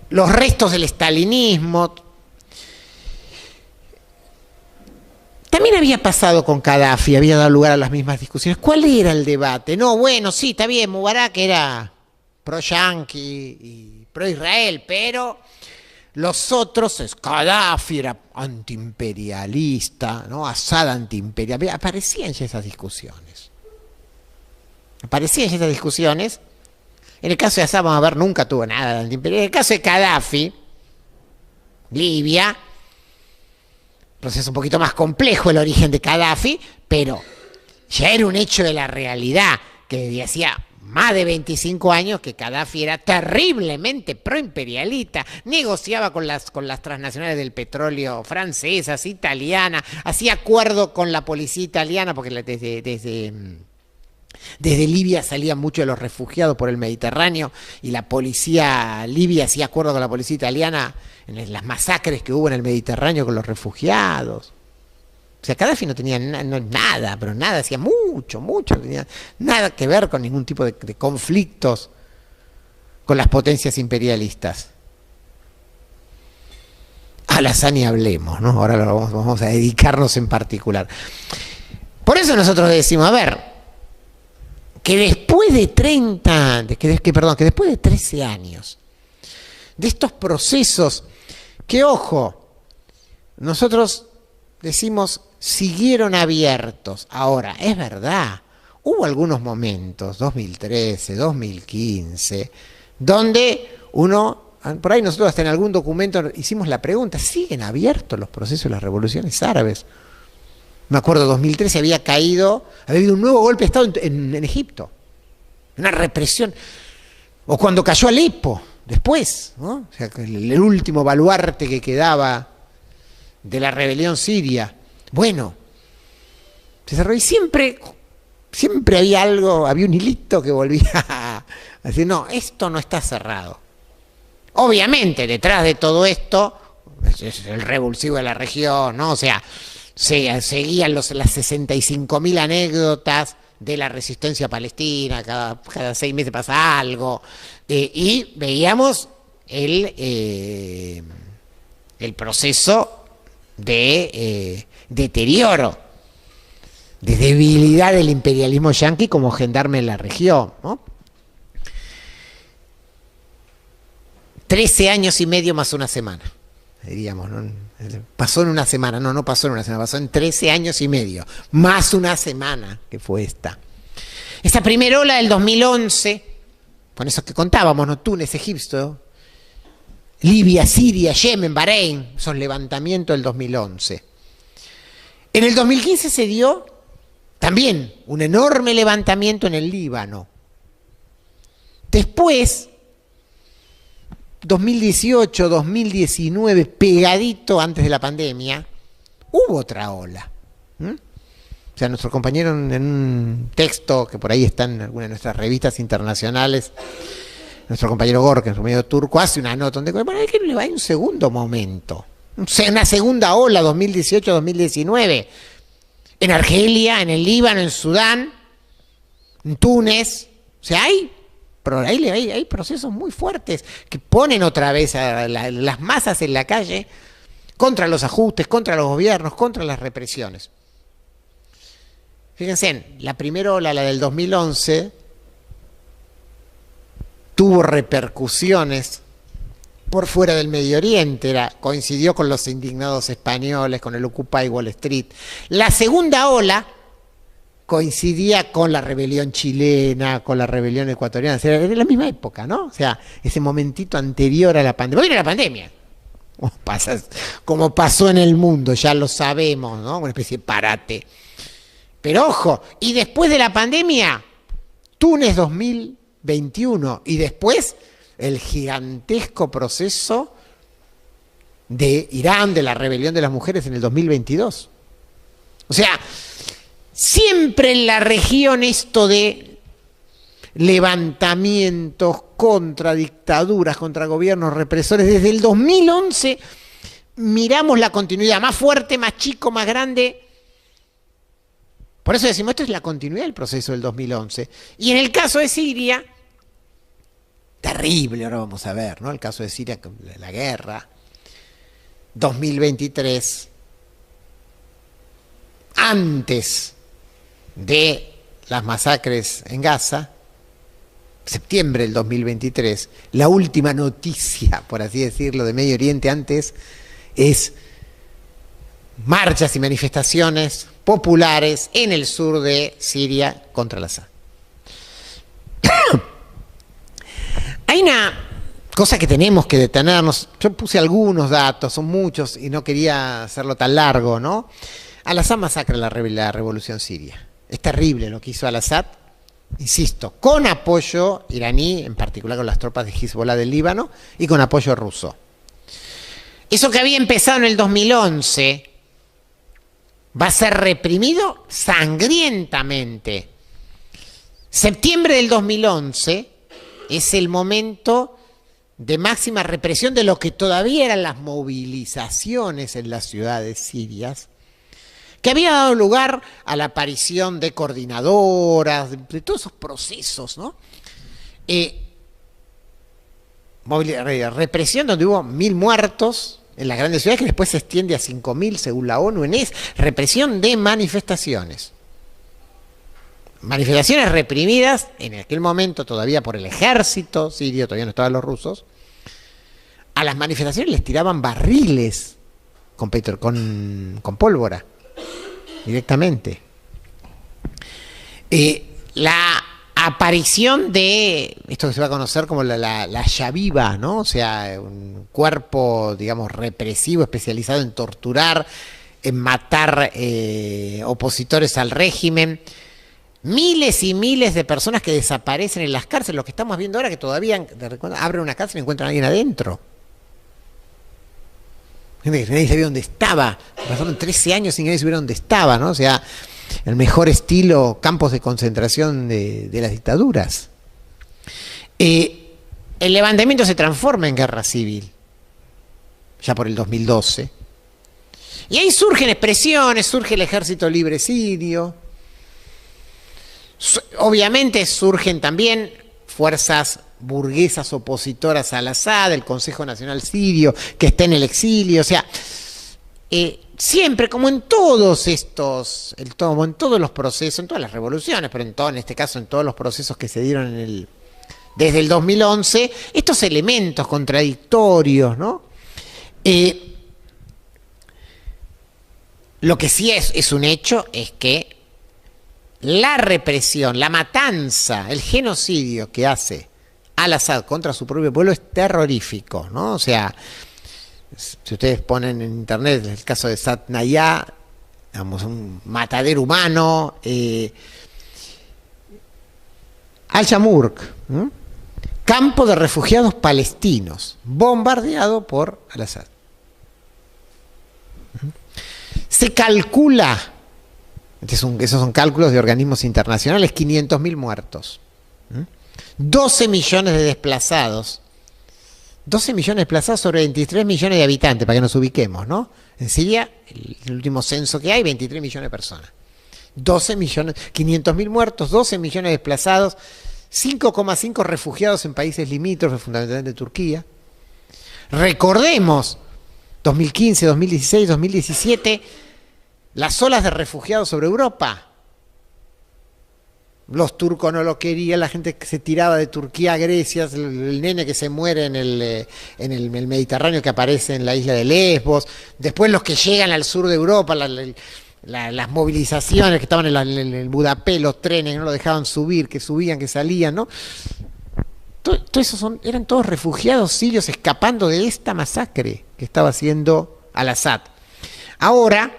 Los restos del estalinismo. También había pasado con Gaddafi, había dado lugar a las mismas discusiones. ¿Cuál era el debate? No, bueno, sí, está bien, Mubarak era pro-yanqui y pro-Israel, pero los otros, Gaddafi era antiimperialista, ¿no? Assad antiimperialista. Aparecían ya esas discusiones. En el caso de Assad, vamos a ver, nunca tuvo nada de antiimperialista. En el caso de Gaddafi, Libia, proceso un poquito más complejo el origen de Gaddafi, pero ya era un hecho de la realidad que desde hacía más de 25 años que Gaddafi era terriblemente proimperialista, negociaba con las transnacionales del petróleo francesas, italianas, hacía acuerdo con la policía italiana, porque desde Libia salían muchos de los refugiados por el Mediterráneo y la policía libia hacía acuerdo con la policía italiana en las masacres que hubo en el Mediterráneo con los refugiados. O sea, Gaddafi no tenía nada, pero nada, hacía mucho, no tenía nada que ver con ningún tipo de conflictos con las potencias imperialistas. Al-Assad ni hablemos, ¿no? Ahora vamos a dedicarnos en particular. Por eso nosotros decimos, a ver, que después de 13 años de estos procesos, que ojo, nosotros decimos siguieron abiertos. Ahora, es verdad, hubo algunos momentos, 2013, 2015, donde por ahí nosotros hasta en algún documento hicimos la pregunta, ¿siguen abiertos los procesos de las revoluciones árabes? Me acuerdo, 2013 había habido un nuevo golpe de Estado en Egipto, una represión, o cuando cayó Alepo, después, ¿no? O sea, el último baluarte que quedaba de la rebelión siria. Bueno, se cerró y siempre había algo, había un hilito que volvía a decir, no, esto no está cerrado. Obviamente, detrás de todo esto, es el revulsivo de la región, ¿no? O sea, seguían las 65.000 anécdotas de la resistencia palestina, cada 6 meses pasa algo, y veíamos el proceso de deterioro, de debilidad del imperialismo yanqui como gendarme en la región, ¿no? 13 años y medio más una semana, diríamos, ¿no? Pasó en una semana, no pasó en una semana, pasó en 13 años y medio, más una semana que fue esta. Esa primera ola del 2011, con eso que contábamos, ¿no? Túnez, Egipto, Libia, Siria, Yemen, Bahrein, esos levantamientos del 2011. En el 2015 se dio también un enorme levantamiento en el Líbano. Después, 2018, 2019, pegadito antes de la pandemia, hubo otra ola. O sea, nuestro compañero en un texto que por ahí está en alguna de nuestras revistas internacionales, nuestro compañero Gorka, nuestro compañero turco, hace una nota donde, bueno, hay un segundo momento, una segunda ola 2018-2019, en Argelia, en el Líbano, en Sudán, en Túnez. O sea, hay procesos muy fuertes que ponen otra vez a las masas en la calle contra los ajustes, contra los gobiernos, contra las represiones. Fíjense, la primera ola, la del 2011, tuvo repercusiones por fuera del Medio Oriente, coincidió con los indignados españoles, con el Occupy Wall Street. La segunda ola coincidía con la rebelión chilena, con la rebelión ecuatoriana, era la misma época, ¿no? O sea, ese momentito anterior a la pandemia. Bueno, era la pandemia. como pasó en el mundo, ya lo sabemos, ¿no? Una especie de parate. Pero ojo, y después de la pandemia, Túnez 2021, y después el gigantesco proceso de Irán, de la rebelión de las mujeres en el 2022. O sea, siempre en la región esto de levantamientos contra dictaduras, contra gobiernos represores, desde el 2011 miramos la continuidad más fuerte, más chico, más grande. Por eso decimos, esto es la continuidad del proceso del 2011. Y en el caso de Siria, terrible, ahora vamos a ver, ¿no? El caso de Siria, la guerra, 2023, antes de las masacres en Gaza, septiembre del 2023, la última noticia, por así decirlo, de Medio Oriente antes es marchas y manifestaciones populares en el sur de Siria contra el Assad. Hay una cosa que tenemos que detenernos. Yo puse algunos datos, son muchos y no quería hacerlo tan largo, ¿no? Al-Assad masacra la revolución siria. Es terrible lo que hizo Al-Assad, insisto, con apoyo iraní, en particular con las tropas de Hezbollah del Líbano, y con apoyo ruso. Eso que había empezado en el 2011 va a ser reprimido sangrientamente. Septiembre del 2011 es el momento de máxima represión de lo que todavía eran las movilizaciones en las ciudades sirias, que había dado lugar a la aparición de coordinadoras, de todos esos procesos, ¿no? Represión donde hubo 1.000 muertos en las grandes ciudades, que después se extiende a 5.000 según la ONU. Represión de manifestaciones. Manifestaciones reprimidas en aquel momento todavía por el ejército sirio, todavía no estaban los rusos. A las manifestaciones les tiraban barriles con pólvora directamente. La aparición de esto que se va a conocer como la Yaviva, ¿no? O sea, un cuerpo, digamos, represivo, especializado en torturar, en matar opositores al régimen. Miles y miles de personas que desaparecen en las cárceles. Lo que estamos viendo ahora, que todavía abren una cárcel y encuentran a alguien adentro. Gente que nadie sabía dónde estaba. Pasaron 13 años sin que nadie supiera dónde estaba, ¿no? O sea, el mejor estilo campos de concentración de las dictaduras. El levantamiento se transforma en guerra civil, ya por el 2012. Y ahí surgen expresiones, surge el Ejército Libre Sirio. Obviamente surgen también fuerzas burguesas opositoras al Assad, el Consejo Nacional Sirio, que está en el exilio. O sea, siempre, como en todos estos, como en todos los procesos, en todas las revoluciones, pero en este caso en todos los procesos que se dieron desde el 2011, estos elementos contradictorios, ¿no? Lo que sí es un hecho es que la represión, la matanza, el genocidio que hace Al-Assad contra su propio pueblo es terrorífico, ¿no? O sea, si ustedes ponen en internet el caso de Saad Naya, digamos, un matadero humano, Al-Shamurk, campo de refugiados palestinos, bombardeado por Al-Assad. Se calcula, esos son cálculos de organismos internacionales, 500.000 muertos, 12 millones de desplazados. 12 millones de desplazados sobre 23 millones de habitantes, para que nos ubiquemos, ¿no? En Siria, el último censo que hay, 23 millones de personas. 12 millones, 500.000 muertos, 12 millones de desplazados, 5,5 refugiados en países limítrofes, fundamentalmente Turquía. Recordemos, 2015, 2016, 2017, las olas de refugiados sobre Europa. Los turcos no lo querían, la gente que se tiraba de Turquía a Grecia, el nene que se muere en el Mediterráneo que aparece en la isla de Lesbos, después los que llegan al sur de Europa, las movilizaciones que estaban en el Budapest, los trenes que no lo dejaban subir, que subían, que salían, ¿no? eran todos refugiados sirios escapando de esta masacre que estaba haciendo Al-Assad. Ahora,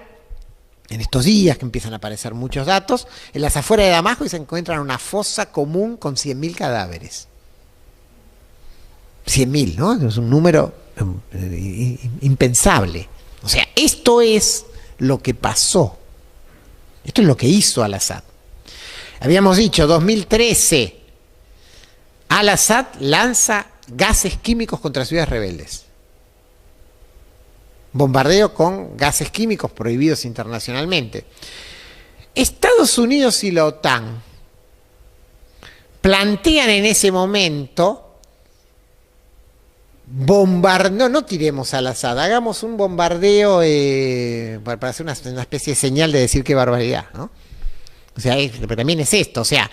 en estos días que empiezan a aparecer muchos datos, en las afueras de Damasco se encuentran una fosa común con 100.000 cadáveres. 100.000, ¿no? Es un número impensable. O sea, esto es lo que pasó. Esto es lo que hizo Al-Assad. Habíamos dicho, 2013, Al-Assad lanza gases químicos contra ciudades rebeldes. Bombardeo con gases químicos prohibidos internacionalmente. Estados Unidos y la OTAN plantean en ese momento no tiremos al Assad, hagamos un bombardeo para hacer una especie de señal de decir qué barbaridad, ¿no? O sea, pero también es esto, o sea,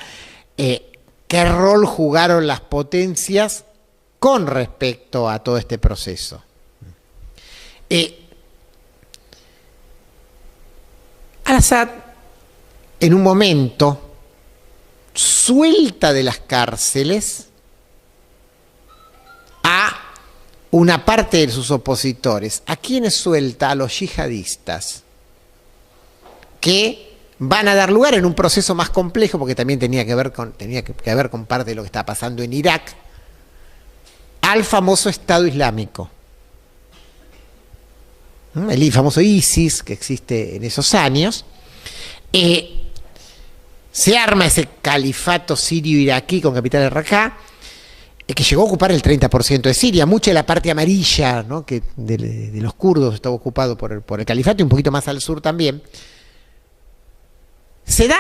¿qué rol jugaron las potencias con respecto a todo este proceso? Al-Assad, en un momento, suelta de las cárceles a una parte de sus opositores. ¿A quiénes suelta? A los yihadistas, que van a dar lugar en un proceso más complejo, porque también tenía que ver con parte de lo que está pasando en Irak, al famoso Estado Islámico. El famoso ISIS que existe en esos años. Se arma ese califato sirio-iraquí con capital en Raqqa, que llegó a ocupar el 30% de Siria. Mucha de la parte amarilla, ¿no?, que de los kurdos estaba ocupado por el califato, y un poquito más al sur también. Se da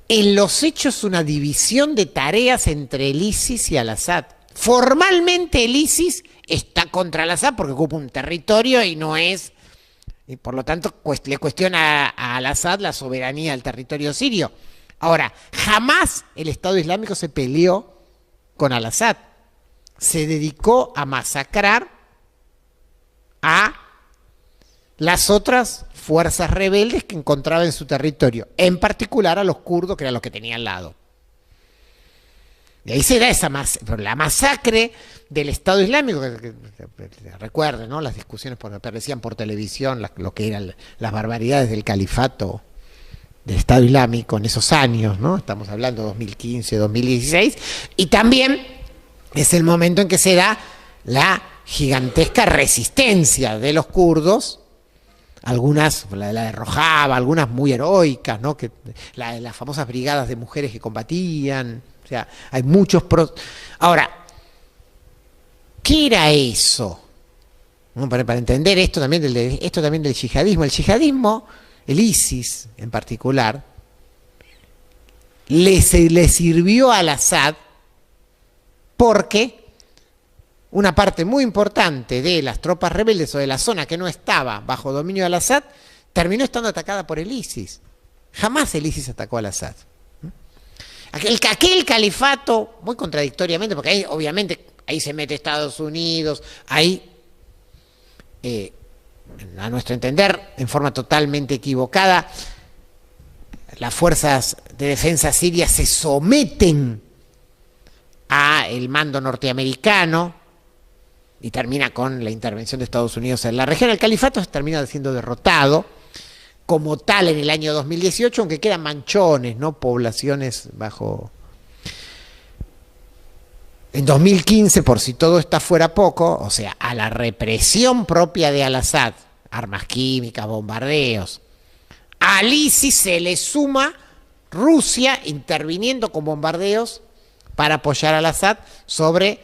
en los hechos una división de tareas entre el ISIS y Al-Assad. Formalmente el ISIS está contra Al-Assad porque ocupa un territorio y no es, y por lo tanto le cuestiona a Al-Assad la soberanía del territorio sirio. Ahora, jamás el Estado Islámico se peleó con Al-Assad. Se dedicó a masacrar a las otras fuerzas rebeldes que encontraba en su territorio, en particular a los kurdos, que eran los que tenía al lado. Y ahí se da la masacre del Estado Islámico, recuerden, ¿no?, las discusiones aparecían por televisión, lo que eran las barbaridades del califato del Estado Islámico en esos años, ¿no? Estamos hablando de 2015, 2016, y también es el momento en que se da la gigantesca resistencia de los kurdos, algunas, la de Rojava, algunas muy heroicas, ¿no?, las famosas brigadas de mujeres que combatían. O sea, hay muchos... Ahora, ¿qué era eso? ¿No? Para entender esto también del yihadismo. El yihadismo, el ISIS en particular, le sirvió a Al-Assad porque una parte muy importante de las tropas rebeldes o de la zona que no estaba bajo dominio de Al-Assad terminó estando atacada por el ISIS. Jamás el ISIS atacó a Al-Assad. Aquel califato, muy contradictoriamente, porque ahí obviamente ahí se mete Estados Unidos, ahí, a nuestro entender, en forma totalmente equivocada, las fuerzas de defensa sirias se someten al mando norteamericano y termina con la intervención de Estados Unidos en la región. El califato termina siendo derrotado como tal en el año 2018, aunque quedan manchones, ¿no?, poblaciones bajo... En 2015, por si todo está fuera poco, o sea, a la represión propia de Al-Assad, armas químicas, bombardeos, al ISIS se le suma Rusia interviniendo con bombardeos para apoyar a Al-Assad sobre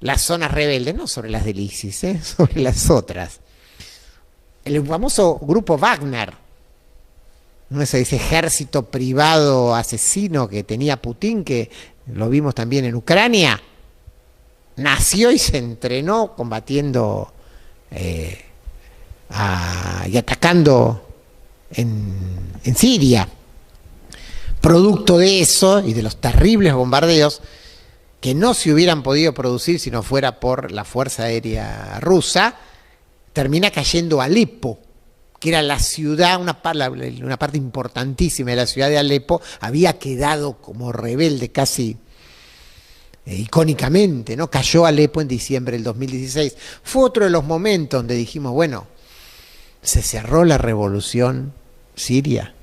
las zonas rebeldes, no sobre las del ISIS, sobre las otras. El famoso grupo Wagner, ¿no?, ese ejército privado asesino que tenía Putin, que lo vimos también en Ucrania, nació y se entrenó combatiendo y atacando en Siria. Producto de eso y de los terribles bombardeos que no se hubieran podido producir si no fuera por la Fuerza Aérea Rusa, termina cayendo Alepo, que era la ciudad, una parte importantísima de la ciudad de Alepo, había quedado como rebelde casi icónicamente, ¿no? Cayó Alepo en diciembre del 2016. Fue otro de los momentos donde dijimos, bueno, se cerró la revolución siria,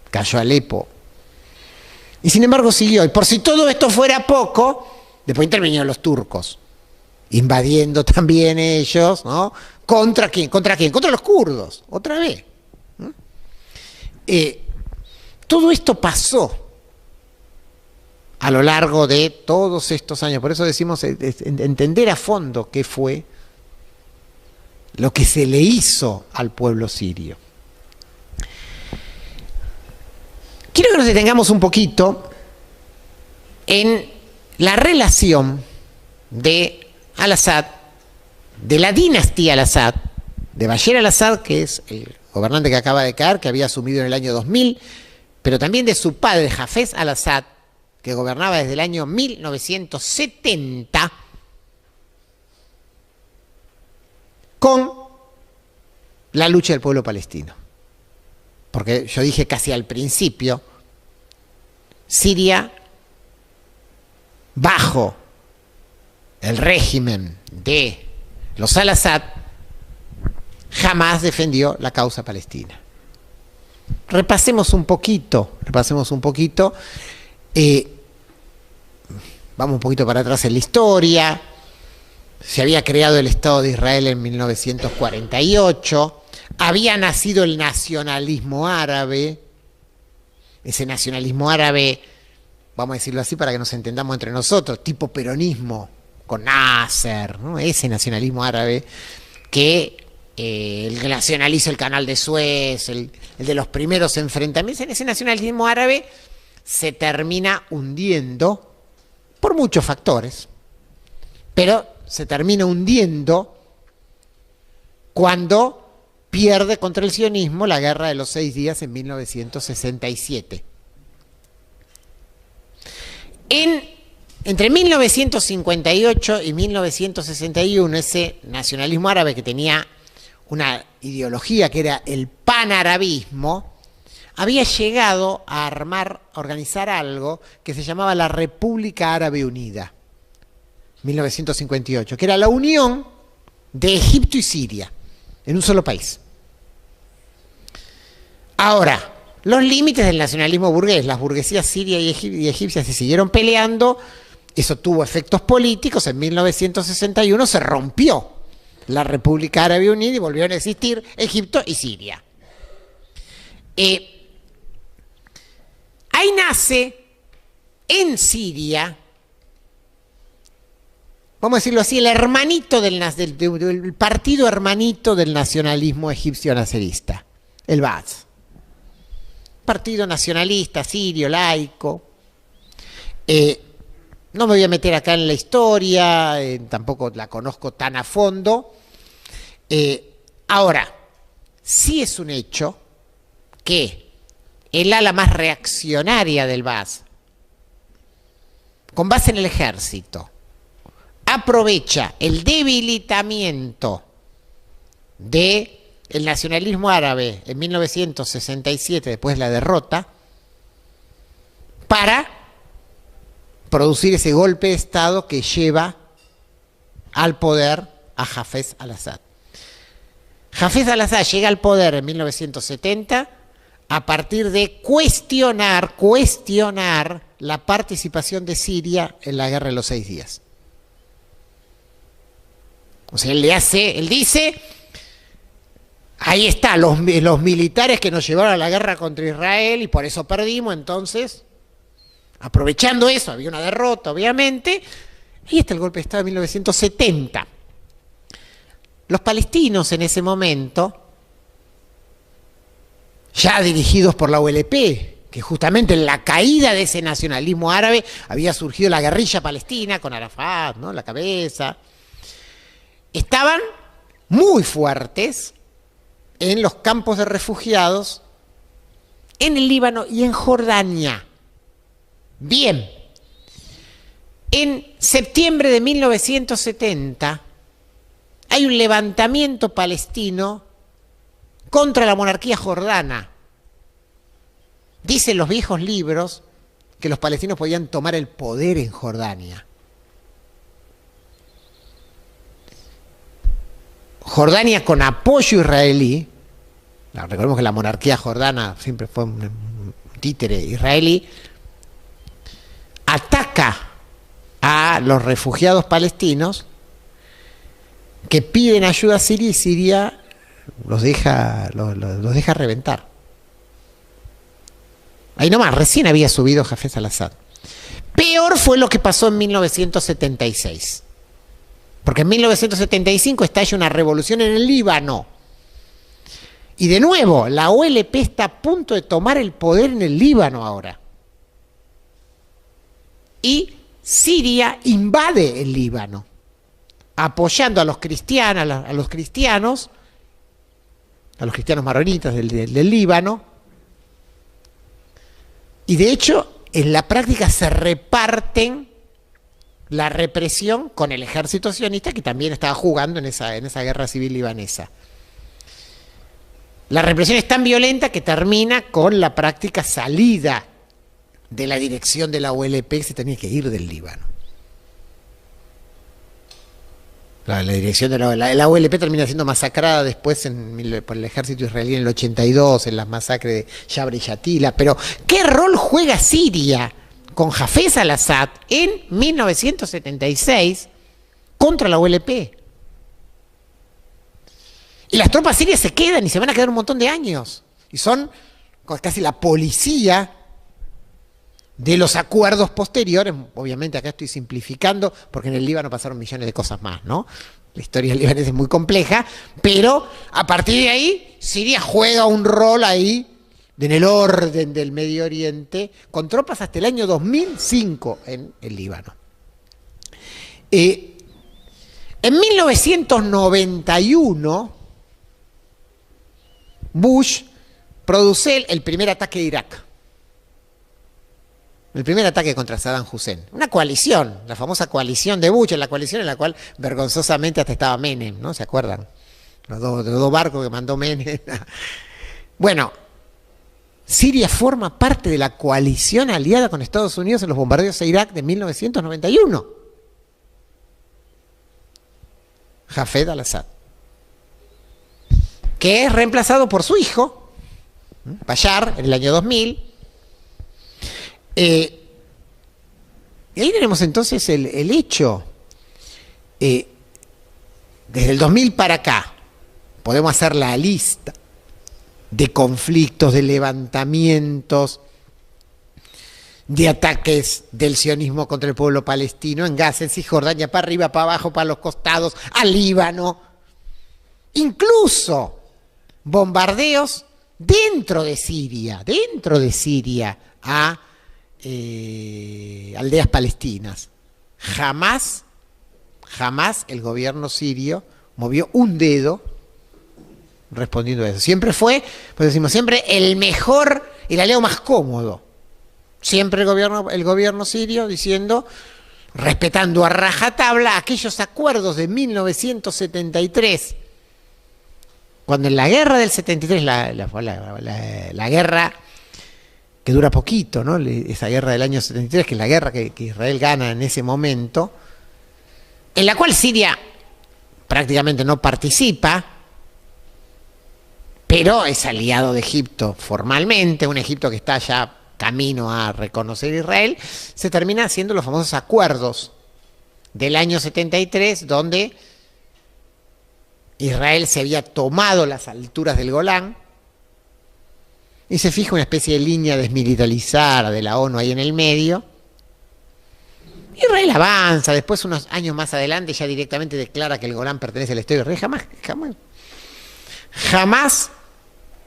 cayó Alepo. Y sin embargo siguió. Y por si todo esto fuera poco, después intervinieron los turcos, invadiendo también ellos, ¿no? ¿Contra quién? ¿Contra quién? Contra los kurdos, otra vez. Todo esto pasó a lo largo de todos estos años. Por eso decimos entender a fondo qué fue lo que se le hizo al pueblo sirio. Quiero que nos detengamos un poquito en la relación de Al-Assad, de la dinastía Al-Assad, de Bashar al-Assad, que es el gobernante que acaba de caer, que había asumido en el año 2000, pero también de su padre, Hafez al-Assad, que gobernaba desde el año 1970, con la lucha del pueblo palestino. Porque yo dije casi al principio, Siria, bajo el régimen de los al-Assad, jamás defendió la causa palestina. Repasemos un poquito. Vamos un poquito para atrás en la historia. Se había creado el Estado de Israel en 1948. Había nacido el nacionalismo árabe. Ese nacionalismo árabe, vamos a decirlo así para que nos entendamos entre nosotros, tipo peronismo con Nasser, ¿no? Ese nacionalismo árabe que el que nacionaliza el canal de Suez, el de los primeros enfrentamientos, ese nacionalismo árabe se termina hundiendo por muchos factores, pero se termina hundiendo cuando pierde contra el sionismo la guerra de los 6 días en 1967. Entre 1958 y 1961, ese nacionalismo árabe que tenía una ideología que era el panarabismo, había llegado a organizar algo que se llamaba la República Árabe Unida, 1958, que era la unión de Egipto y Siria en un solo país. Ahora, los límites del nacionalismo burgués, las burguesías siria y egipcia se siguieron peleando, eso tuvo efectos políticos, en 1961 se rompió la República Árabe Unida y volvieron a existir Egipto y Siria. Ahí nace en Siria, vamos a decirlo así, el hermanito del partido hermanito del nacionalismo egipcio nacerista, el Ba'ath. Partido nacionalista, sirio, laico. No me voy a meter acá en la historia, tampoco la conozco tan a fondo. Ahora, sí es un hecho que el ala más reaccionaria del Ba'ath, con base en el ejército, aprovecha el debilitamiento del nacionalismo árabe en 1967, después de la derrota, para producir ese golpe de Estado que lleva al poder a Hafez al-Assad. Hafez al-Assad llega al poder en 1970 a partir de cuestionar la participación de Siria en la guerra de los 6 días. O sea, él dice, ahí está, los militares que nos llevaron a la guerra contra Israel y por eso perdimos, entonces, aprovechando eso, había una derrota, obviamente, ahí está el golpe de Estado de 1970. Los palestinos en ese momento, ya dirigidos por la ULP, que justamente en la caída de ese nacionalismo árabe había surgido la guerrilla palestina con Arafat, ¿no?, la cabeza, estaban muy fuertes en los campos de refugiados en el Líbano y en Jordania. Bien, en septiembre de 1970 hay un levantamiento palestino contra la monarquía jordana. Dicen los viejos libros que los palestinos podían tomar el poder en Jordania. Jordania, con apoyo israelí, recordemos que la monarquía jordana siempre fue un títere israelí, ataca a los refugiados palestinos que piden ayuda a Siria, y Siria los deja reventar. Ahí nomás, recién había subido Hafez al-Assad. Peor fue lo que pasó en 1976. Porque en 1975 estalla una revolución en el Líbano. Y de nuevo, la OLP está a punto de tomar el poder en el Líbano ahora. Y Siria invade el Líbano, apoyando a los cristianos, a los cristianos maronitas del Líbano. Y de hecho, en la práctica se reparten la represión con el ejército sionista, que también estaba jugando en esa guerra civil libanesa. La represión es tan violenta que termina con la práctica salida de la dirección de la OLP, que se tenía que ir del Líbano. La dirección de la OLP termina siendo masacrada después por el ejército israelí en el 82, en las masacres de Yabra y Yatila. Pero, ¿qué rol juega Siria con Hafez al-Assad en 1976 contra la OLP? Y las tropas sirias se quedan y se van a quedar un montón de años. Y son casi la policía de los acuerdos posteriores. Obviamente acá estoy simplificando, porque en el Líbano pasaron millones de cosas más, ¿no? La historia del Líbano es muy compleja, pero a partir de ahí Siria juega un rol ahí en el orden del Medio Oriente, con tropas hasta el año 2005 en el Líbano. En 1991, Bush produce el primer ataque a Irak. El primer ataque contra Saddam Hussein. Una coalición, la famosa coalición de Bush, la coalición en la cual vergonzosamente hasta estaba Menem, ¿no? ¿Se acuerdan? Los dos barcos que mandó Menem. Bueno, Siria forma parte de la coalición aliada con Estados Unidos en los bombardeos a Irak de 1991. Hafez al-Assad, que es reemplazado por su hijo, Bashar, en el año 2000. Y ahí tenemos entonces el hecho. Desde el 2000 para acá, podemos hacer la lista de conflictos, de levantamientos, de ataques del sionismo contra el pueblo palestino en Gaza, en Cisjordania, para arriba, para abajo, para los costados, al Líbano. Incluso bombardeos dentro de Siria a aldeas palestinas. Jamás el gobierno sirio movió un dedo respondiendo a eso. Siempre fue, pues decimos, siempre el mejor, el aliado más cómodo. Siempre el gobierno sirio diciendo, respetando a rajatabla aquellos acuerdos de 1973, cuando en la guerra del 73, la guerra que dura poquito, ¿no? Esa guerra del año 73, que es la guerra que Israel gana en ese momento, en la cual Siria prácticamente no participa, pero es aliado de Egipto formalmente, un Egipto que está ya camino a reconocer a Israel. Se termina haciendo los famosos acuerdos del año 73, donde Israel se había tomado las alturas del Golán y se fija una especie de línea desmilitarizada de la ONU ahí en el medio. Israel avanza, después unos años más adelante ya directamente declara que el Golán pertenece al Estado de Israel. Jamás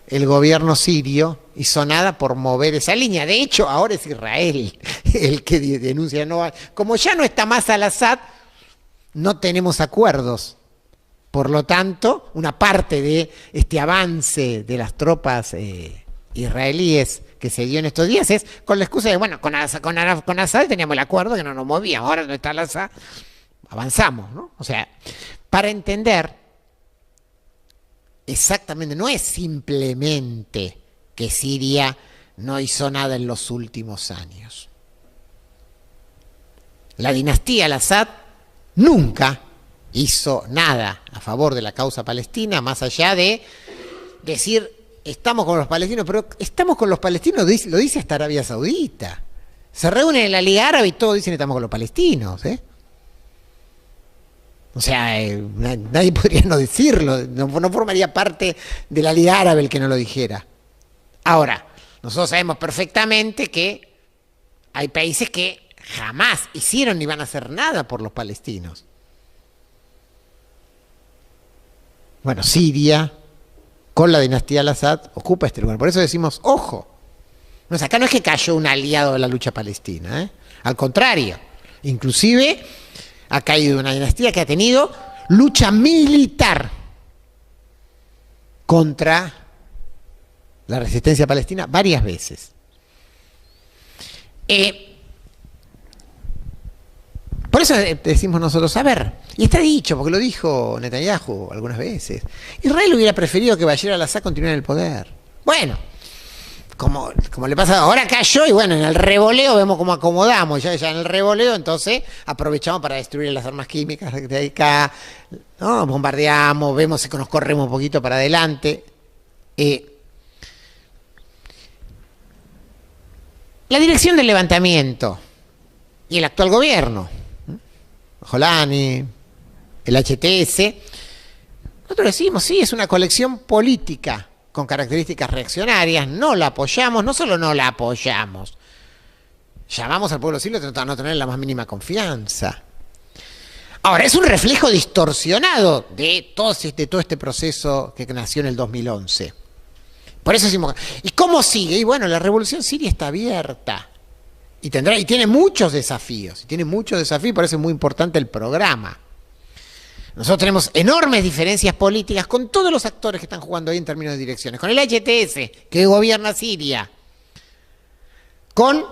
el gobierno sirio hizo nada por mover esa línea. De hecho, ahora es Israel el que denuncia. No, como ya no está más al-Assad, no tenemos acuerdos. Por lo tanto, una parte de este avance de las tropas israelíes que se dio en estos días es con la excusa de, bueno, con Assad teníamos el acuerdo que no nos movíamos, ahora no está al-Assad, avanzamos, ¿no? O sea, para entender, exactamente, no es simplemente que Siria no hizo nada en los últimos años. La dinastía al-Assad nunca hizo nada a favor de la causa palestina, más allá de decir, estamos con los palestinos, pero estamos con los palestinos, lo dice hasta Arabia Saudita. Se reúnen en la Liga Árabe y todos dicen estamos con los palestinos, ¿eh? O sea, nadie podría no decirlo, no formaría parte de la Liga Árabe el que no lo dijera. Ahora, nosotros sabemos perfectamente que hay países que jamás hicieron ni van a hacer nada por los palestinos. Bueno, Siria, con la dinastía al-Assad, ocupa este lugar. Por eso decimos, ojo, acá no es que cayó un aliado de la lucha palestina, ¿eh? Al contrario, inclusive ha caído una dinastía que ha tenido lucha militar contra la resistencia palestina varias veces. Por eso decimos nosotros, a ver, y está dicho, porque lo dijo Netanyahu algunas veces, Israel hubiera preferido que Bashar al-Assad continuara en el poder. Bueno, como le pasa ahora, cayó y bueno, en el revoleo vemos cómo acomodamos, ya en el revoleo entonces aprovechamos para destruir las armas químicas de acá, ¿no? Bombardeamos, vemos que nos corremos un poquito para adelante. La dirección del levantamiento y el actual gobierno, Jolani, el HTS, nosotros decimos, sí, es una colección política con características reaccionarias, no la apoyamos, no solo no la apoyamos, llamamos al pueblo sirio a no tener la más mínima confianza. Ahora, es un reflejo distorsionado de todo este proceso que nació en el 2011. Por eso decimos, ¿y cómo sigue? Y bueno, la revolución siria está abierta y tiene muchos desafíos, por eso es muy importante el programa. Nosotros tenemos enormes diferencias políticas con todos los actores que están jugando ahí en términos de direcciones, con el HTS, que gobierna Siria, con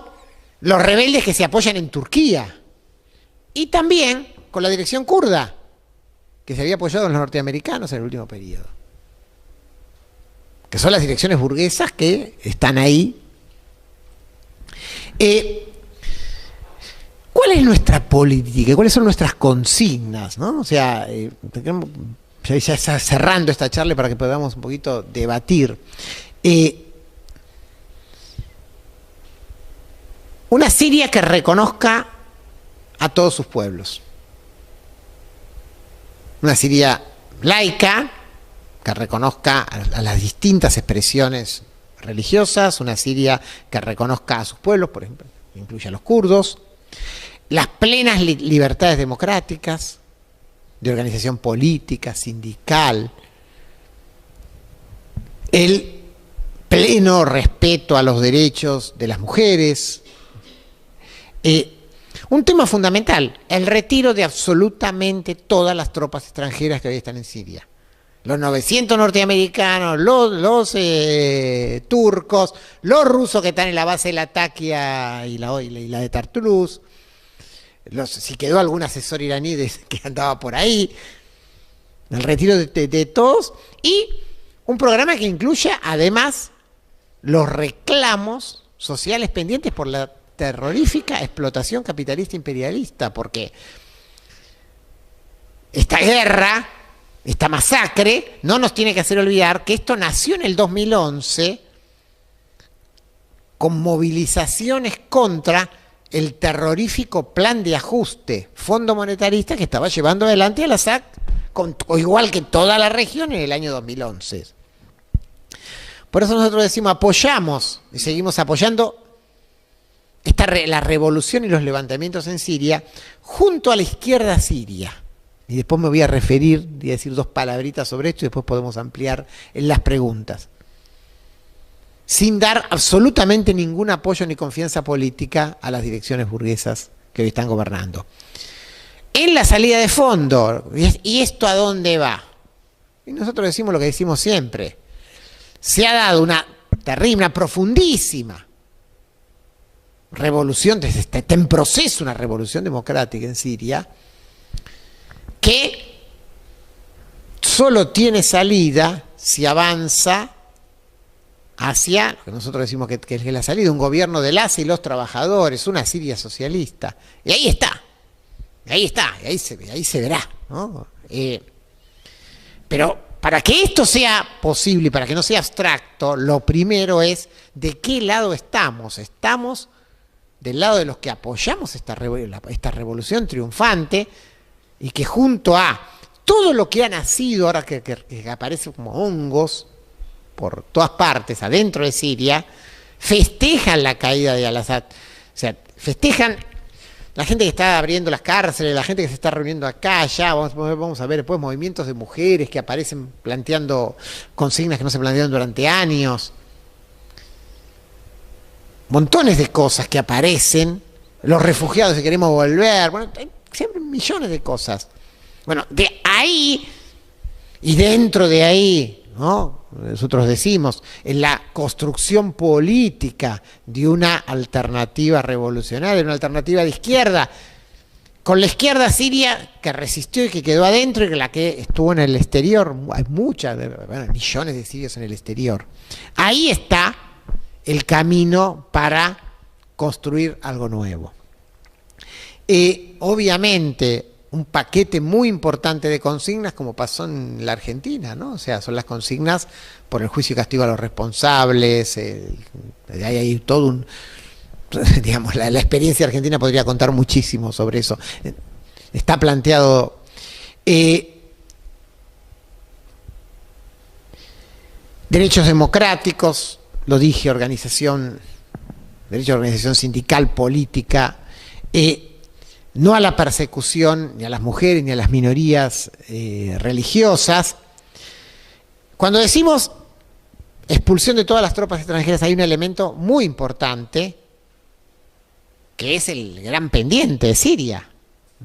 los rebeldes que se apoyan en Turquía, y también con la dirección kurda, que se había apoyado en los norteamericanos en el último periodo, que son las direcciones burguesas que están ahí. ¿Cuál es nuestra política? ¿Cuáles son nuestras consignas, ¿no? O sea, ya está cerrando esta charla para que podamos un poquito debatir. Una Siria que reconozca a todos sus pueblos. Una Siria laica, que reconozca a las distintas expresiones religiosas, una Siria que reconozca a sus pueblos, por ejemplo, incluye a los kurdos, las plenas libertades democráticas, de organización política, sindical, el pleno respeto a los derechos de las mujeres, un tema fundamental, el retiro de absolutamente todas las tropas extranjeras que hoy están en Siria. Los 900 norteamericanos, los turcos, los rusos que están en la base de Latakia y la de Tartus, si quedó algún asesor iraní que andaba por ahí, el retiro de todos, y un programa que incluya además los reclamos sociales pendientes por la terrorífica explotación capitalista imperialista, porque esta guerra, esta masacre, no nos tiene que hacer olvidar que esto nació en el 2011 con movilizaciones contra el terrorífico plan de ajuste fondo monetarista que estaba llevando adelante al-Assad, igual que toda la región en el año 2011. Por eso nosotros decimos, apoyamos y seguimos apoyando la revolución y los levantamientos en Siria junto a la izquierda siria. Y después me voy a referir y decir dos palabritas sobre esto y después podemos ampliar en las preguntas. Sin dar absolutamente ningún apoyo ni confianza política a las direcciones burguesas que hoy están gobernando. En la salida de fondo, ¿y esto a dónde va? Y nosotros decimos lo que decimos siempre. Se ha dado una terrible, una profundísima revolución, está en proceso una revolución democrática en Siria, que solo tiene salida si avanza hacia lo que nosotros decimos que es la salida, un gobierno de las y los trabajadores, una Siria socialista. Y ahí está. Ahí está, ahí se verá, ¿no? Pero para que esto sea posible y para que no sea abstracto, lo primero es de qué lado estamos. Estamos del lado de los que apoyamos esta revolución triunfante y que junto a todo lo que ha nacido ahora que aparece como hongos por todas partes adentro de Siria, festejan la caída de Al-Assad. O sea, festejan la gente que está abriendo las cárceles, la gente que se está reuniendo acá, allá. Vamos a ver después movimientos de mujeres que aparecen planteando consignas que no se plantearon durante años. Montones de cosas que aparecen. Los refugiados que queremos volver. Bueno, hay siempre millones de cosas. Bueno, de ahí y dentro de ahí, ¿no? Nosotros decimos, en la construcción política de una alternativa revolucionaria, una alternativa de izquierda, con la izquierda siria que resistió y que quedó adentro y que la que estuvo en el exterior, hay muchas, millones de sirios en el exterior. Ahí está el camino para construir algo nuevo. Obviamente, un paquete muy importante de consignas, como pasó en la Argentina, ¿no? O sea, son las consignas por el juicio y castigo a los responsables, hay todo un... Digamos, la experiencia argentina podría contar muchísimo sobre eso. Está planteado... derechos democráticos, lo dije, derecho de organización sindical, política... no a la persecución ni a las mujeres ni a las minorías religiosas. Cuando decimos expulsión de todas las tropas extranjeras, hay un elemento muy importante que es el gran pendiente de Siria,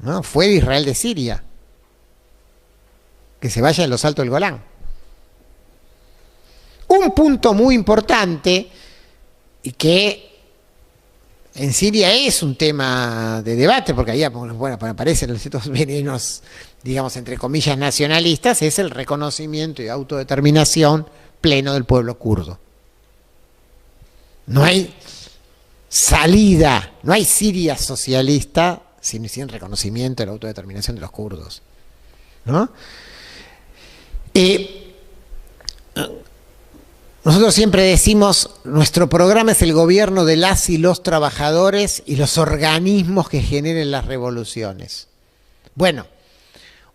¿no? Fue de Israel de Siria. Que se vaya en los altos del Golán. Un punto muy importante y que en Siria es un tema de debate, porque ahí, bueno, aparecen estos venenos, digamos, entre comillas, nacionalistas, es el reconocimiento y autodeterminación pleno del pueblo kurdo. No hay salida, no hay Siria socialista sin reconocimiento de la autodeterminación de los kurdos, ¿no? Nosotros siempre decimos, nuestro programa es el gobierno de las y los trabajadores y los organismos que generen las revoluciones. Bueno,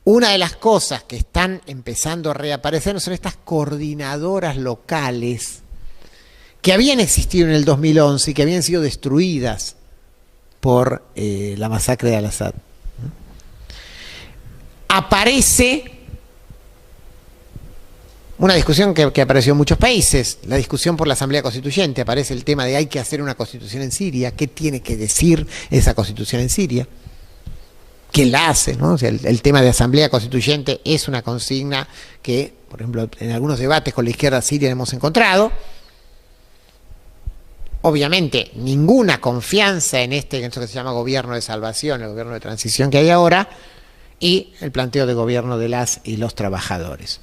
una de las cosas que están empezando a reaparecer son estas coordinadoras locales que habían existido en el 2011 y que habían sido destruidas por la masacre de Al-Assad. Aparece una discusión que apareció en muchos países, la discusión por la Asamblea Constituyente. Aparece el tema de hay que hacer una constitución en Siria, ¿qué tiene que decir esa constitución en Siria? ¿Quién la hace, ¿no? O sea, el tema de Asamblea Constituyente es una consigna que, por ejemplo, en algunos debates con la izquierda siria hemos encontrado. Obviamente, ninguna confianza en esto que se llama gobierno de salvación, el gobierno de transición que hay ahora, y el planteo de gobierno de las y los trabajadores.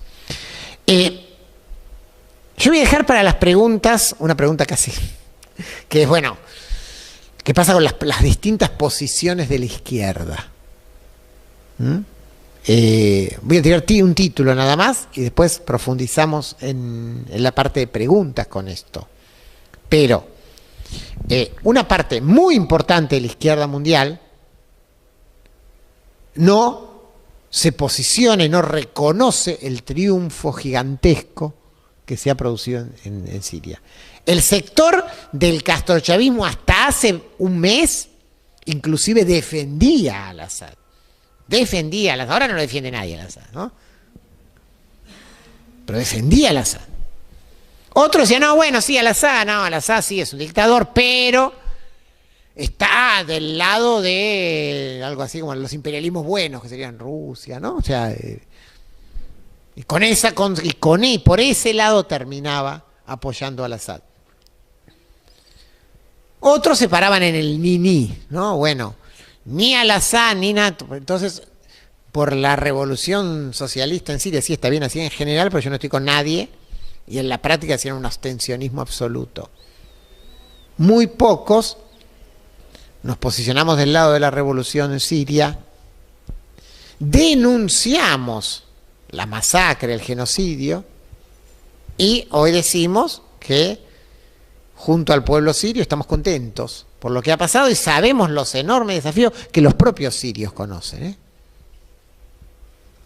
Yo voy a dejar para las preguntas, una pregunta casi, que es, bueno, ¿qué pasa con las distintas posiciones de la izquierda? Voy a tirar un título nada más y después profundizamos en la parte de preguntas con esto. Pero una parte muy importante de la izquierda mundial no se posiciona y no reconoce el triunfo gigantesco que se ha producido en Siria. El sector del castrochavismo hasta hace un mes inclusive defendía a Al-Assad. Defendía a Al-Assad. Ahora no lo defiende nadie a Al-Assad, ¿no? Pero defendía a Al-Assad. Otros decían, no, bueno, sí, Al-Assad sí es un dictador, pero está del lado de algo así como los imperialismos buenos, que serían Rusia, ¿no? O sea, y por ese lado terminaba apoyando a Al-Assad. Otros se paraban en el ni, ¿no? Bueno, ni Al-Assad ni nada. Entonces, por la revolución socialista en Siria, sí está bien así en general, pero yo no estoy con nadie, y en la práctica hacían un abstencionismo absoluto. Muy pocos nos posicionamos del lado de la revolución en Siria denunciamos la masacre, el genocidio, y hoy decimos que junto al pueblo sirio estamos contentos por lo que ha pasado y sabemos los enormes desafíos que los propios sirios conocen, ¿eh?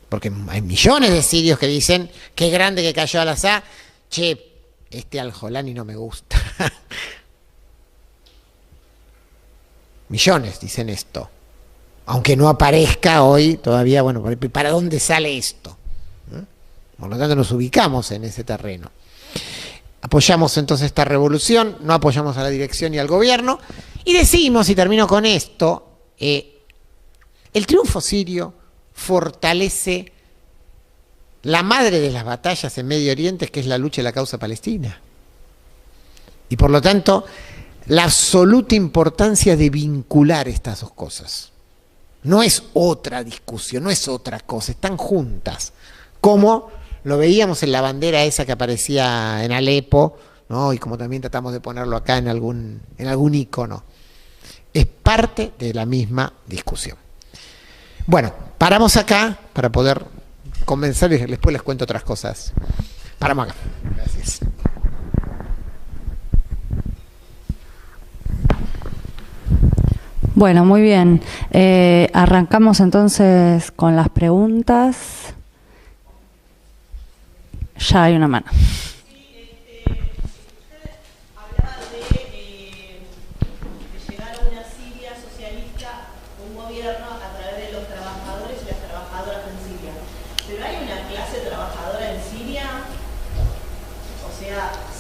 Porque hay millones de sirios que dicen, qué grande que cayó Al-Assad, che, este Al-Jolani no me gusta. Millones dicen esto. Aunque no aparezca hoy todavía, bueno, ¿para dónde sale esto? Por lo tanto nos ubicamos en ese terreno. Apoyamos entonces esta revolución, no apoyamos a la dirección y al gobierno, y decimos, y termino con esto, el triunfo sirio fortalece la madre de las batallas en Medio Oriente, que es la lucha y la causa palestina. Y por lo tanto, la absoluta importancia de vincular estas dos cosas. No es otra discusión, no es otra cosa, están juntas. Como lo veíamos en la bandera esa que aparecía en Alepo, ¿no? Y como también tratamos de ponerlo acá en algún icono. Es parte de la misma discusión. Bueno, paramos acá para poder comenzar y después les cuento otras cosas. Paramos acá. Gracias. Bueno, muy bien. Arrancamos entonces con las preguntas. Ya hay una mano.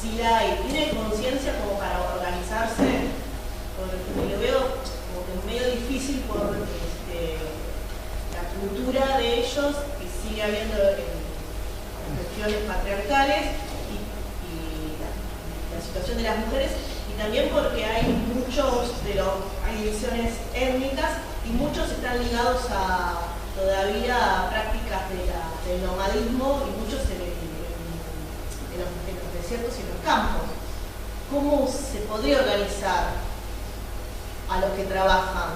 Y tiene conciencia como para organizarse, porque lo veo como que medio difícil por la cultura de ellos, que sigue habiendo cuestiones patriarcales y la situación de las mujeres, y también porque hay hay divisiones étnicas y muchos están ligados todavía a prácticas del nomadismo y muchos en los desiertos y en los campos. ¿Cómo se podría organizar a los que trabajan?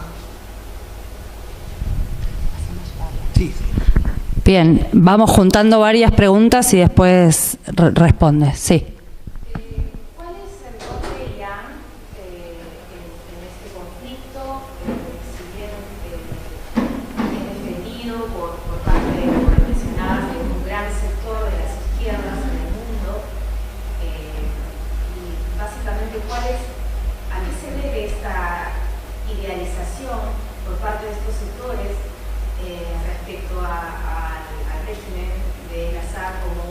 Sí. Bien, vamos juntando varias preguntas y después responde. Sí. ¿Cuál es el rol de Irán en este conflicto? Si bien es defendido por parte de, como mencionabas, de un gran sector de las izquierdas en el mundo, y básicamente ¿a qué se debe esta idealización por parte de estos sectores respecto al régimen de Al-Assad como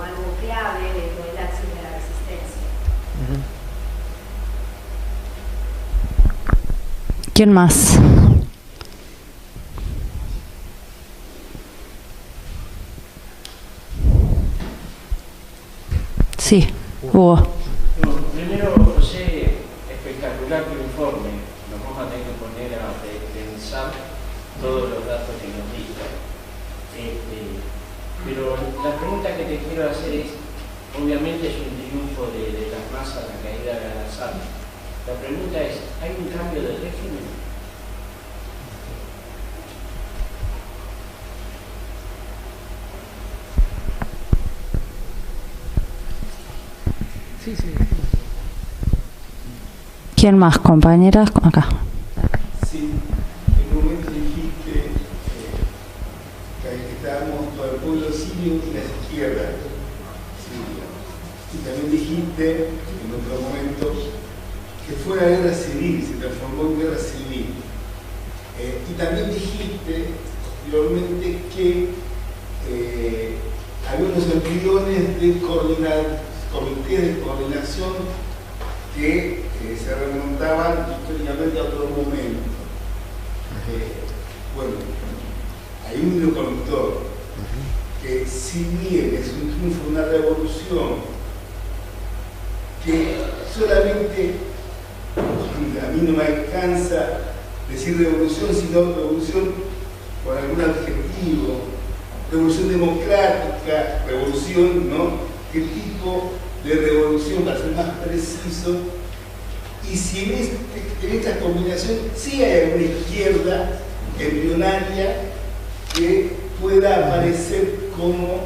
algo clave dentro del axis de la resistencia? ¿Quién más? Sí, Hugo. No, primero, José, espectacular tu informe. Nos vamos a tener que poner a pensar todos los datos que nos diste. Pero la pregunta que te quiero hacer es, obviamente es un triunfo de las masas la caída de Al-Assad. La pregunta es, ¿hay un cambio de régimen? Sí, sí. ¿Quién más, compañeras? Acá. Sí, en un momento dijiste que estábamos todo el pueblo sirio y las izquierdas sirias. Y también dijiste, en otro momento, que fue una guerra civil, se transformó en guerra civil. Y también dijiste, posteriormente, que había unos embriones de comités de coordinación que se remontaban históricamente a otro momento. Bueno, hay un hilo conductor que, si bien es un triunfo, una revolución, que solamente a mí no me alcanza decir revolución, sino revolución con algún adjetivo, revolución democrática, revolución, ¿no? ¿Qué tipo de revolución, para ser más preciso? Y si en esta combinación sí hay una izquierda embrionaria que pueda aparecer como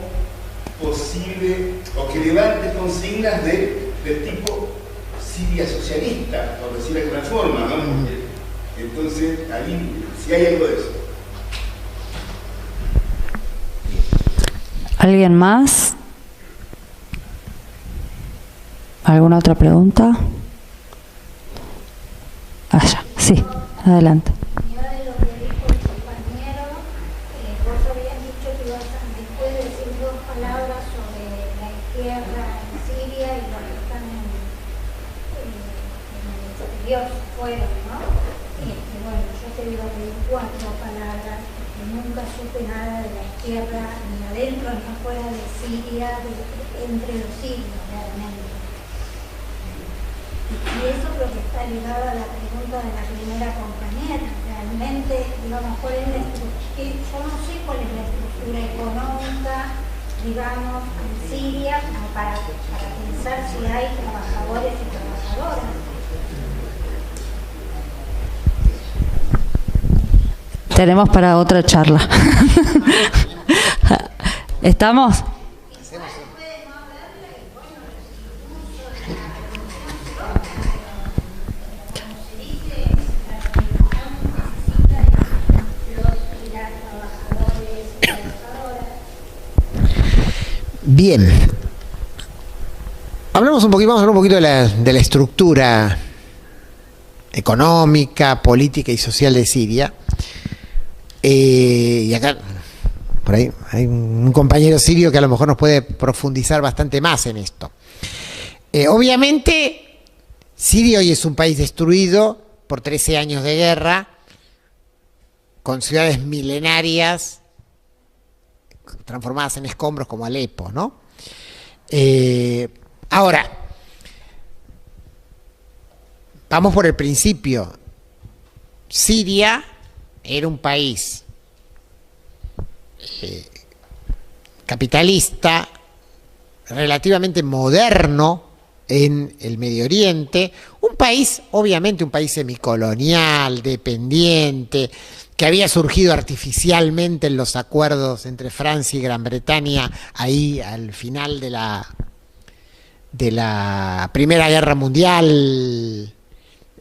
posible o que levante consignas del tipo Siria socialista, por decirlo de alguna forma, ¿no? Entonces, ahí, si hay algo de eso. ¿Alguien más? ¿Alguna otra pregunta? Ya, sí, adelante. De lo que dijo el compañero, vos habías dicho que ibas a después decir dos palabras sobre la izquierda en Siria y los que están en el exterior, fuera, ¿no? Bueno, yo te iba a pedir 4 palabras, que nunca supe nada de la izquierda, ni adentro ni afuera de Siria, entre los sirios, realmente. Y eso creo que está ligado a la pregunta de la primera compañera. Realmente, digamos, ¿cuál es la estructura? Yo no sé cuál es la estructura económica, digamos, en Siria, para pensar si hay trabajadores y trabajadoras. Tenemos para otra charla. ¿Estamos? Bien. Vamos a hablar un poquito de la estructura económica, política y social de Siria. Y acá, por ahí, hay un compañero sirio que a lo mejor nos puede profundizar bastante más en esto. Obviamente, Siria hoy es un país destruido por 13 años de guerra, con ciudades milenarias transformadas en escombros como Alepo, ¿no? Ahora, vamos por el principio. Siria era un país capitalista, relativamente moderno en el Medio Oriente, un país, obviamente un país semicolonial, dependiente, que había surgido artificialmente en los acuerdos entre Francia y Gran Bretaña, ahí al final de la Primera Guerra Mundial.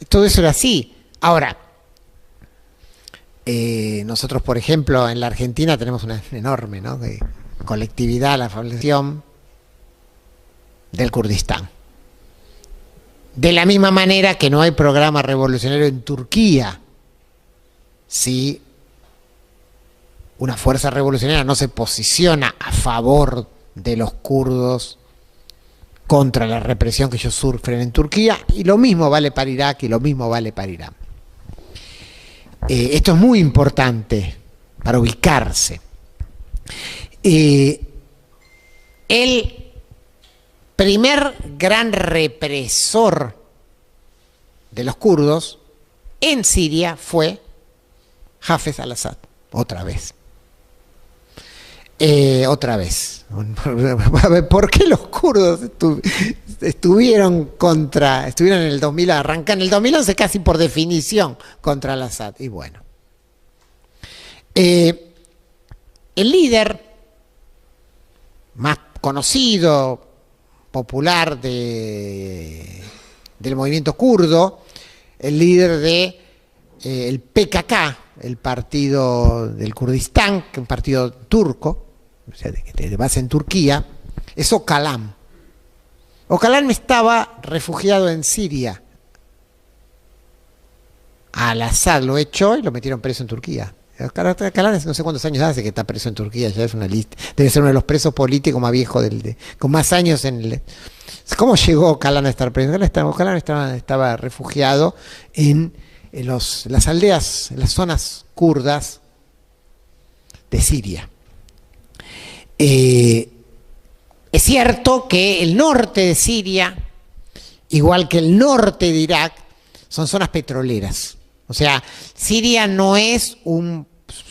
Todo eso era así. Ahora, nosotros, por ejemplo, en la Argentina tenemos una enorme, ¿no?, de colectividad, la población del Kurdistán. De la misma manera que no hay programa revolucionario en Turquía, si una fuerza revolucionaria no se posiciona a favor de los kurdos contra la represión que ellos sufren en Turquía, y lo mismo vale para Irak y lo mismo vale para Irán. Esto es muy importante para ubicarse. El primer gran represor de los kurdos en Siria fue Hafez al-Assad, otra vez. ¿Por qué los kurdos estuvieron en el 2000, arrancan en el 2011 casi por definición contra al-Assad? Y bueno, el líder más conocido, popular del movimiento kurdo, el líder de el PKK, el partido del Kurdistán, que es un partido turco, o sea, de base en Turquía, es Öcalan. Öcalan estaba refugiado en Siria. Al-Assad lo echó y lo metieron preso en Turquía. Öcalan no sé cuántos años hace que está preso en Turquía, ya es una lista. Debe ser uno de los presos políticos más viejos, con más años en el... ¿Cómo llegó Öcalan a estar preso? Öcalan estaba refugiado en las aldeas, en las zonas kurdas de Siria. Es cierto que el norte de Siria, igual que el norte de Irak, son zonas petroleras. O sea, Siria no es un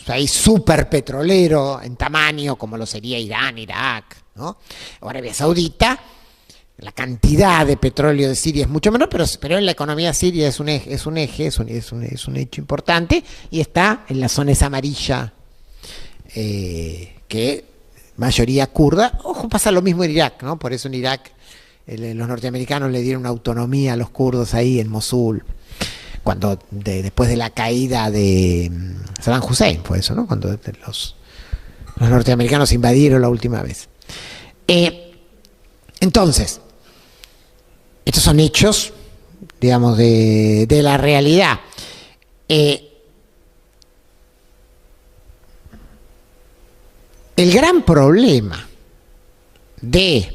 país súper petrolero en tamaño como lo sería Irán, Irak, ¿no? O Arabia Saudita. La cantidad de petróleo de Siria es mucho menor, pero en la economía siria es un hecho importante, y está en la zona esa amarilla que mayoría kurda. Ojo, pasa lo mismo en Irak, ¿no? Por eso en Irak los norteamericanos le dieron autonomía a los kurdos ahí en Mosul, cuando después de la caída de Saddam Hussein, fue eso, ¿no? Cuando los norteamericanos invadieron la última vez. Entonces, estos son hechos, digamos, de la realidad. El gran problema de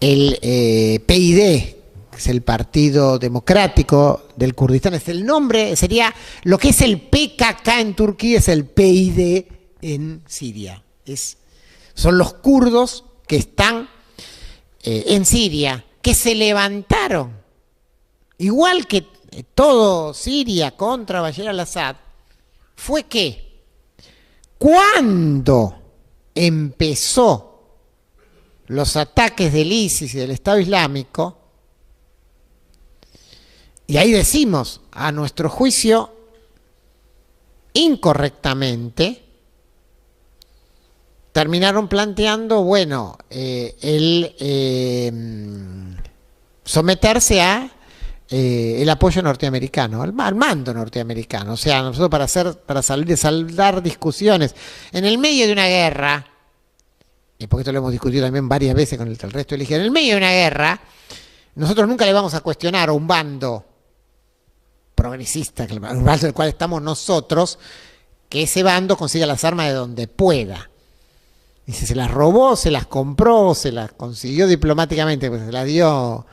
el PID, que es el Partido Democrático del Kurdistán, es el nombre, sería lo que es el PKK en Turquía, es el PID en Siria. Son los kurdos que están en Siria, que se levantaron, igual que todo Siria contra Bashar al-Assad, fue que cuando empezó los ataques del ISIS y del Estado Islámico, y ahí decimos, a nuestro juicio, incorrectamente, terminaron planteando, bueno, someterse a el apoyo norteamericano, al mando norteamericano. O sea, nosotros para salir de saldar discusiones en el medio de una guerra, y porque esto lo hemos discutido también varias veces con el resto de la izquierda, en el medio de una guerra, nosotros nunca le vamos a cuestionar a un bando progresista, el bando del cual estamos nosotros, que ese bando consiga las armas de donde pueda. Y si se las robó, se las compró, se las consiguió diplomáticamente, pues se las dio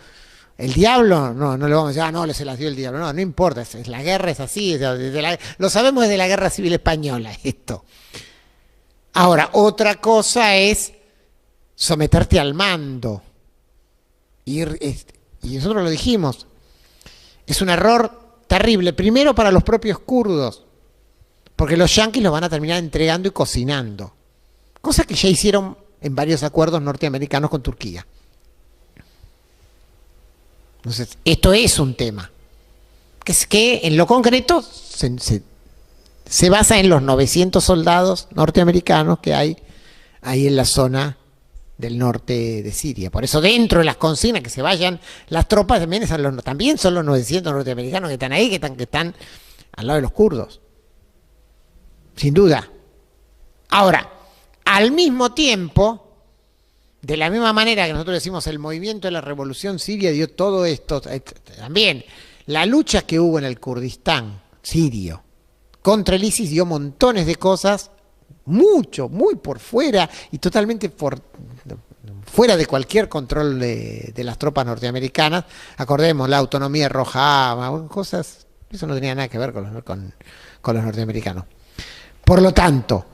el diablo, no le vamos a decir, no, se las dio el diablo, no importa, la guerra es así, lo sabemos desde la Guerra Civil Española, esto. Ahora, otra cosa es someterte al mando. Y nosotros lo dijimos, es un error terrible, primero para los propios kurdos, porque los yanquis los van a terminar entregando y cocinando, cosa que ya hicieron en varios acuerdos norteamericanos con Turquía. Entonces, esto es un tema, que es que en lo concreto se basa en los 900 soldados norteamericanos que hay ahí en la zona del norte de Siria. Por eso dentro de las consignas que se vayan las tropas también son los 900 norteamericanos que están ahí, que están al lado de los kurdos. Sin duda. Ahora, al mismo tiempo, de la misma manera que nosotros decimos el movimiento de la revolución siria dio todo esto, también la lucha que hubo en el Kurdistán sirio contra el ISIS dio montones de cosas, muy por fuera y totalmente fuera de cualquier control de las tropas norteamericanas. Acordemos, la autonomía de Rojava, cosas, eso no tenía nada que ver con los norteamericanos. Por lo tanto,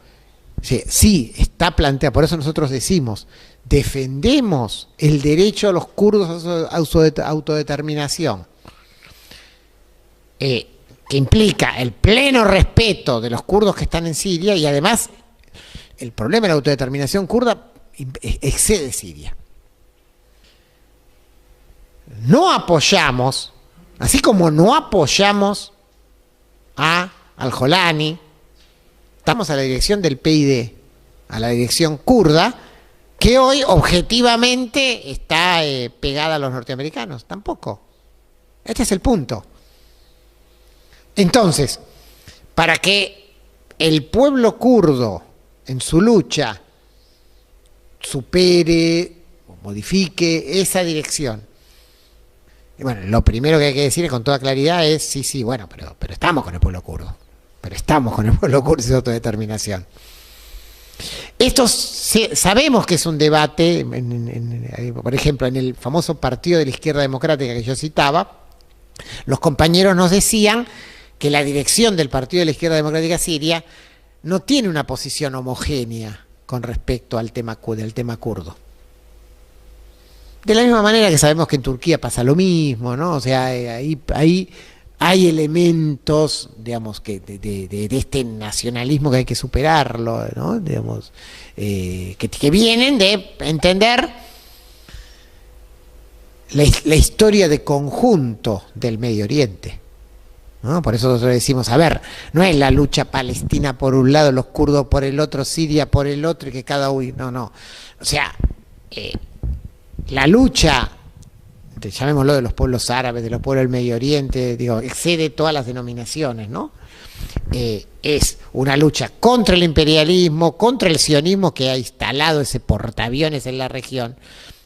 sí, está planteado, por eso nosotros decimos, defendemos el derecho a los kurdos a autodeterminación, que implica el pleno respeto de los kurdos que están en Siria, y además el problema de la autodeterminación kurda excede Siria. No apoyamos, así como no apoyamos al Jolani, estamos a la dirección del PID, a la dirección kurda, que hoy objetivamente está pegada a los norteamericanos, tampoco. Este es el punto. Entonces, para que el pueblo kurdo en su lucha supere o modifique esa dirección, y bueno, lo primero que hay que decir con toda claridad es, sí, bueno, pero estamos con el pueblo kurdo, y su autodeterminación. Esto sabemos que es un debate, por ejemplo, en el famoso partido de la izquierda democrática que yo citaba, los compañeros nos decían que la dirección del partido de la izquierda democrática siria no tiene una posición homogénea con respecto al tema kurdo. De la misma manera que sabemos que en Turquía pasa lo mismo, ¿no? O sea, ahí hay elementos, digamos, que de este nacionalismo que hay que superarlo, ¿no? Digamos, que vienen de entender la historia de conjunto del Medio Oriente. ¿no? Por eso nosotros decimos, a ver, no es la lucha palestina por un lado, los kurdos por el otro, Siria por el otro y que cada uno, no. O sea, la lucha, llamémoslo, de los pueblos árabes, de los pueblos del Medio Oriente, digo, excede todas las denominaciones, ¿no? Es una lucha contra el imperialismo, contra el sionismo que ha instalado ese portaaviones en la región.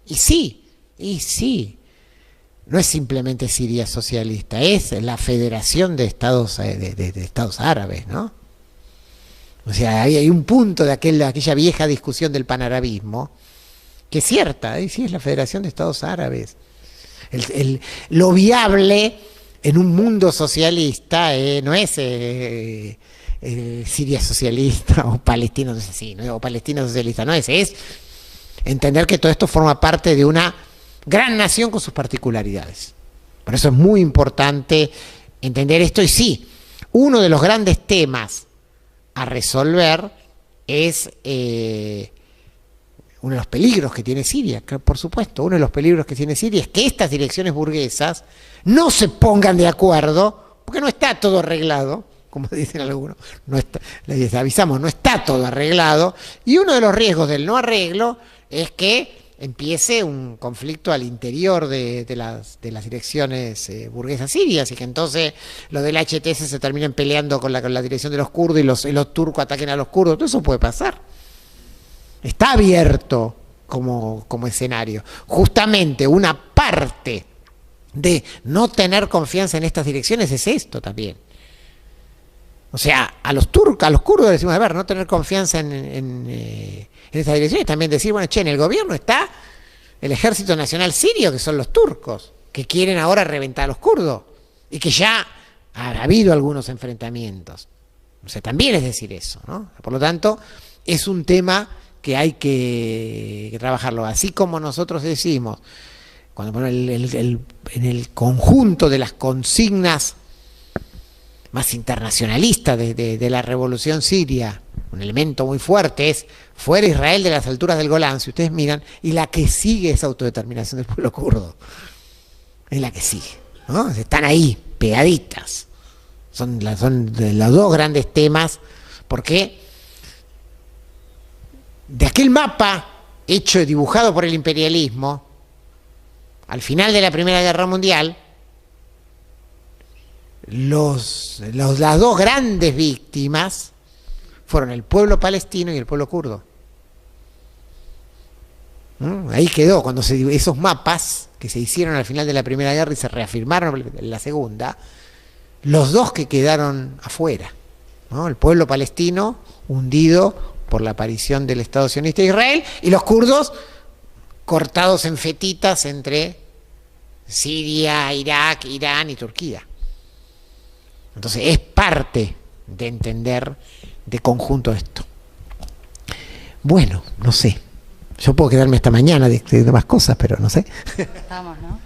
Y sí, no es simplemente Siria socialista, es la Federación de Estados, de Estados Árabes, ¿no? O sea, hay un punto de aquella vieja discusión del panarabismo que es cierta, sí, es la Federación de Estados Árabes. Lo viable en un mundo socialista no es Siria socialista o Palestina, no sé si, ¿no? O Palestina socialista, no es entender que todo esto forma parte de una gran nación con sus particularidades. Por eso es muy importante entender esto. Y sí, uno de los grandes temas a resolver es uno de los peligros que tiene Siria, que, por supuesto, uno de los peligros que tiene Siria es que estas direcciones burguesas no se pongan de acuerdo, porque no está todo arreglado, como dicen algunos, no está, les avisamos, no está todo arreglado, y uno de los riesgos del no arreglo es que empiece un conflicto al interior de las direcciones burguesas sirias, y que entonces los del HTS se terminen peleando con la dirección de los kurdos y los turcos ataquen a los kurdos. Todo eso puede pasar. Está abierto como escenario. Justamente una parte de no tener confianza en estas direcciones es esto también. O sea, a los kurdos decimos, a ver, no tener confianza en estas direcciones, también decir, bueno, en el gobierno está el Ejército Nacional Sirio, que son los turcos, que quieren ahora reventar a los kurdos, y que ya ha habido algunos enfrentamientos. O sea, también es decir eso, ¿no? Por lo tanto, es un tema que hay que trabajarlo. Así como nosotros decimos, cuando en el conjunto de las consignas más internacionalistas de la revolución siria, un elemento muy fuerte es fuera Israel de las alturas del Golán, si ustedes miran, y la que sigue es autodeterminación del pueblo kurdo. Es la que sigue, ¿no? Están ahí, pegaditas. Son de los dos grandes temas, porque de aquel mapa hecho, dibujado por el imperialismo, al final de la Primera Guerra Mundial, las dos grandes víctimas fueron el pueblo palestino y el pueblo kurdo. Ahí quedó, cuando esos mapas que se hicieron al final de la Primera Guerra y se reafirmaron en la Segunda, los dos que quedaron afuera, ¿no? El pueblo palestino hundido por la aparición del Estado sionista de Israel, y los kurdos cortados en fetitas entre Siria, Irak, Irán y Turquía. Entonces es parte de entender de conjunto esto. Bueno, no sé. Yo puedo quedarme esta mañana de más cosas, pero no sé. Estamos, ¿no?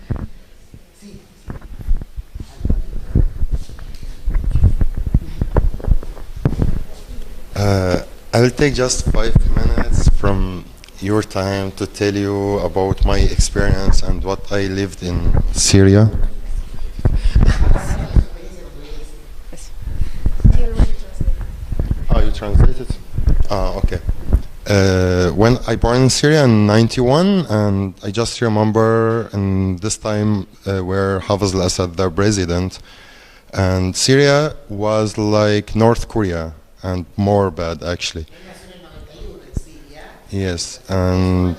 I will take just 5 minutes from your time to tell you about my experience and what I lived in Syria. Oh, you translated? Okay. When I born in Syria in 91, and I just remember in this time where Hafez al-Assad, the president, and Syria was like North Korea, and more bad actually. Yes, and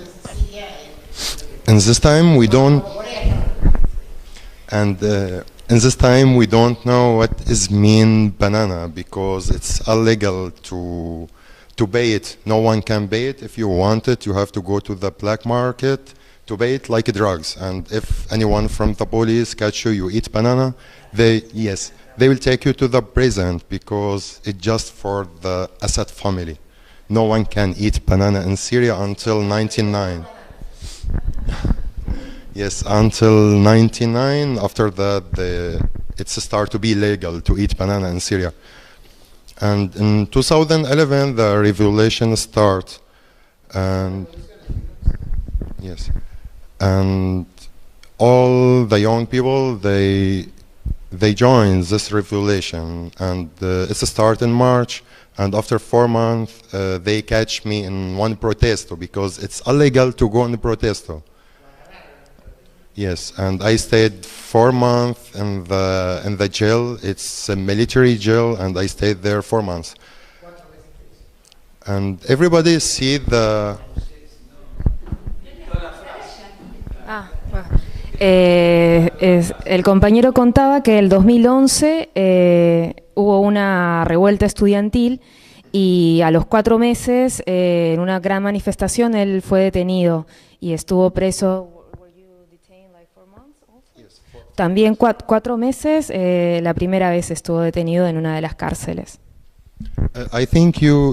in this time we don't, and in this time we don't know what is mean banana, because it's illegal to buy it. No one can buy it. If you want it, you have to go to the black market to buy it like drugs. And if anyone from the police catch you, you eat banana, they will take you to the prison, because it's just for the Assad family. No one can eat banana in Syria until 99. Yes, until 99. After that, it's start to be legal to eat banana in Syria. And in 2011, the revolution start. And yes, and all the young people, they they joined this revolution, and it's a start in March. And after 4 months, they catch me in one protesto because it's illegal to go in the protesto. Yes, and I stayed 4 months in the jail. It's a military jail, and I stayed there 4 months. And everybody see the. El compañero contaba que el 2011 hubo una revuelta estudiantil y a los 4 meses, en una gran manifestación, él fue detenido y estuvo preso. También 4 meses, la primera vez estuvo detenido en una de las cárceles. I think you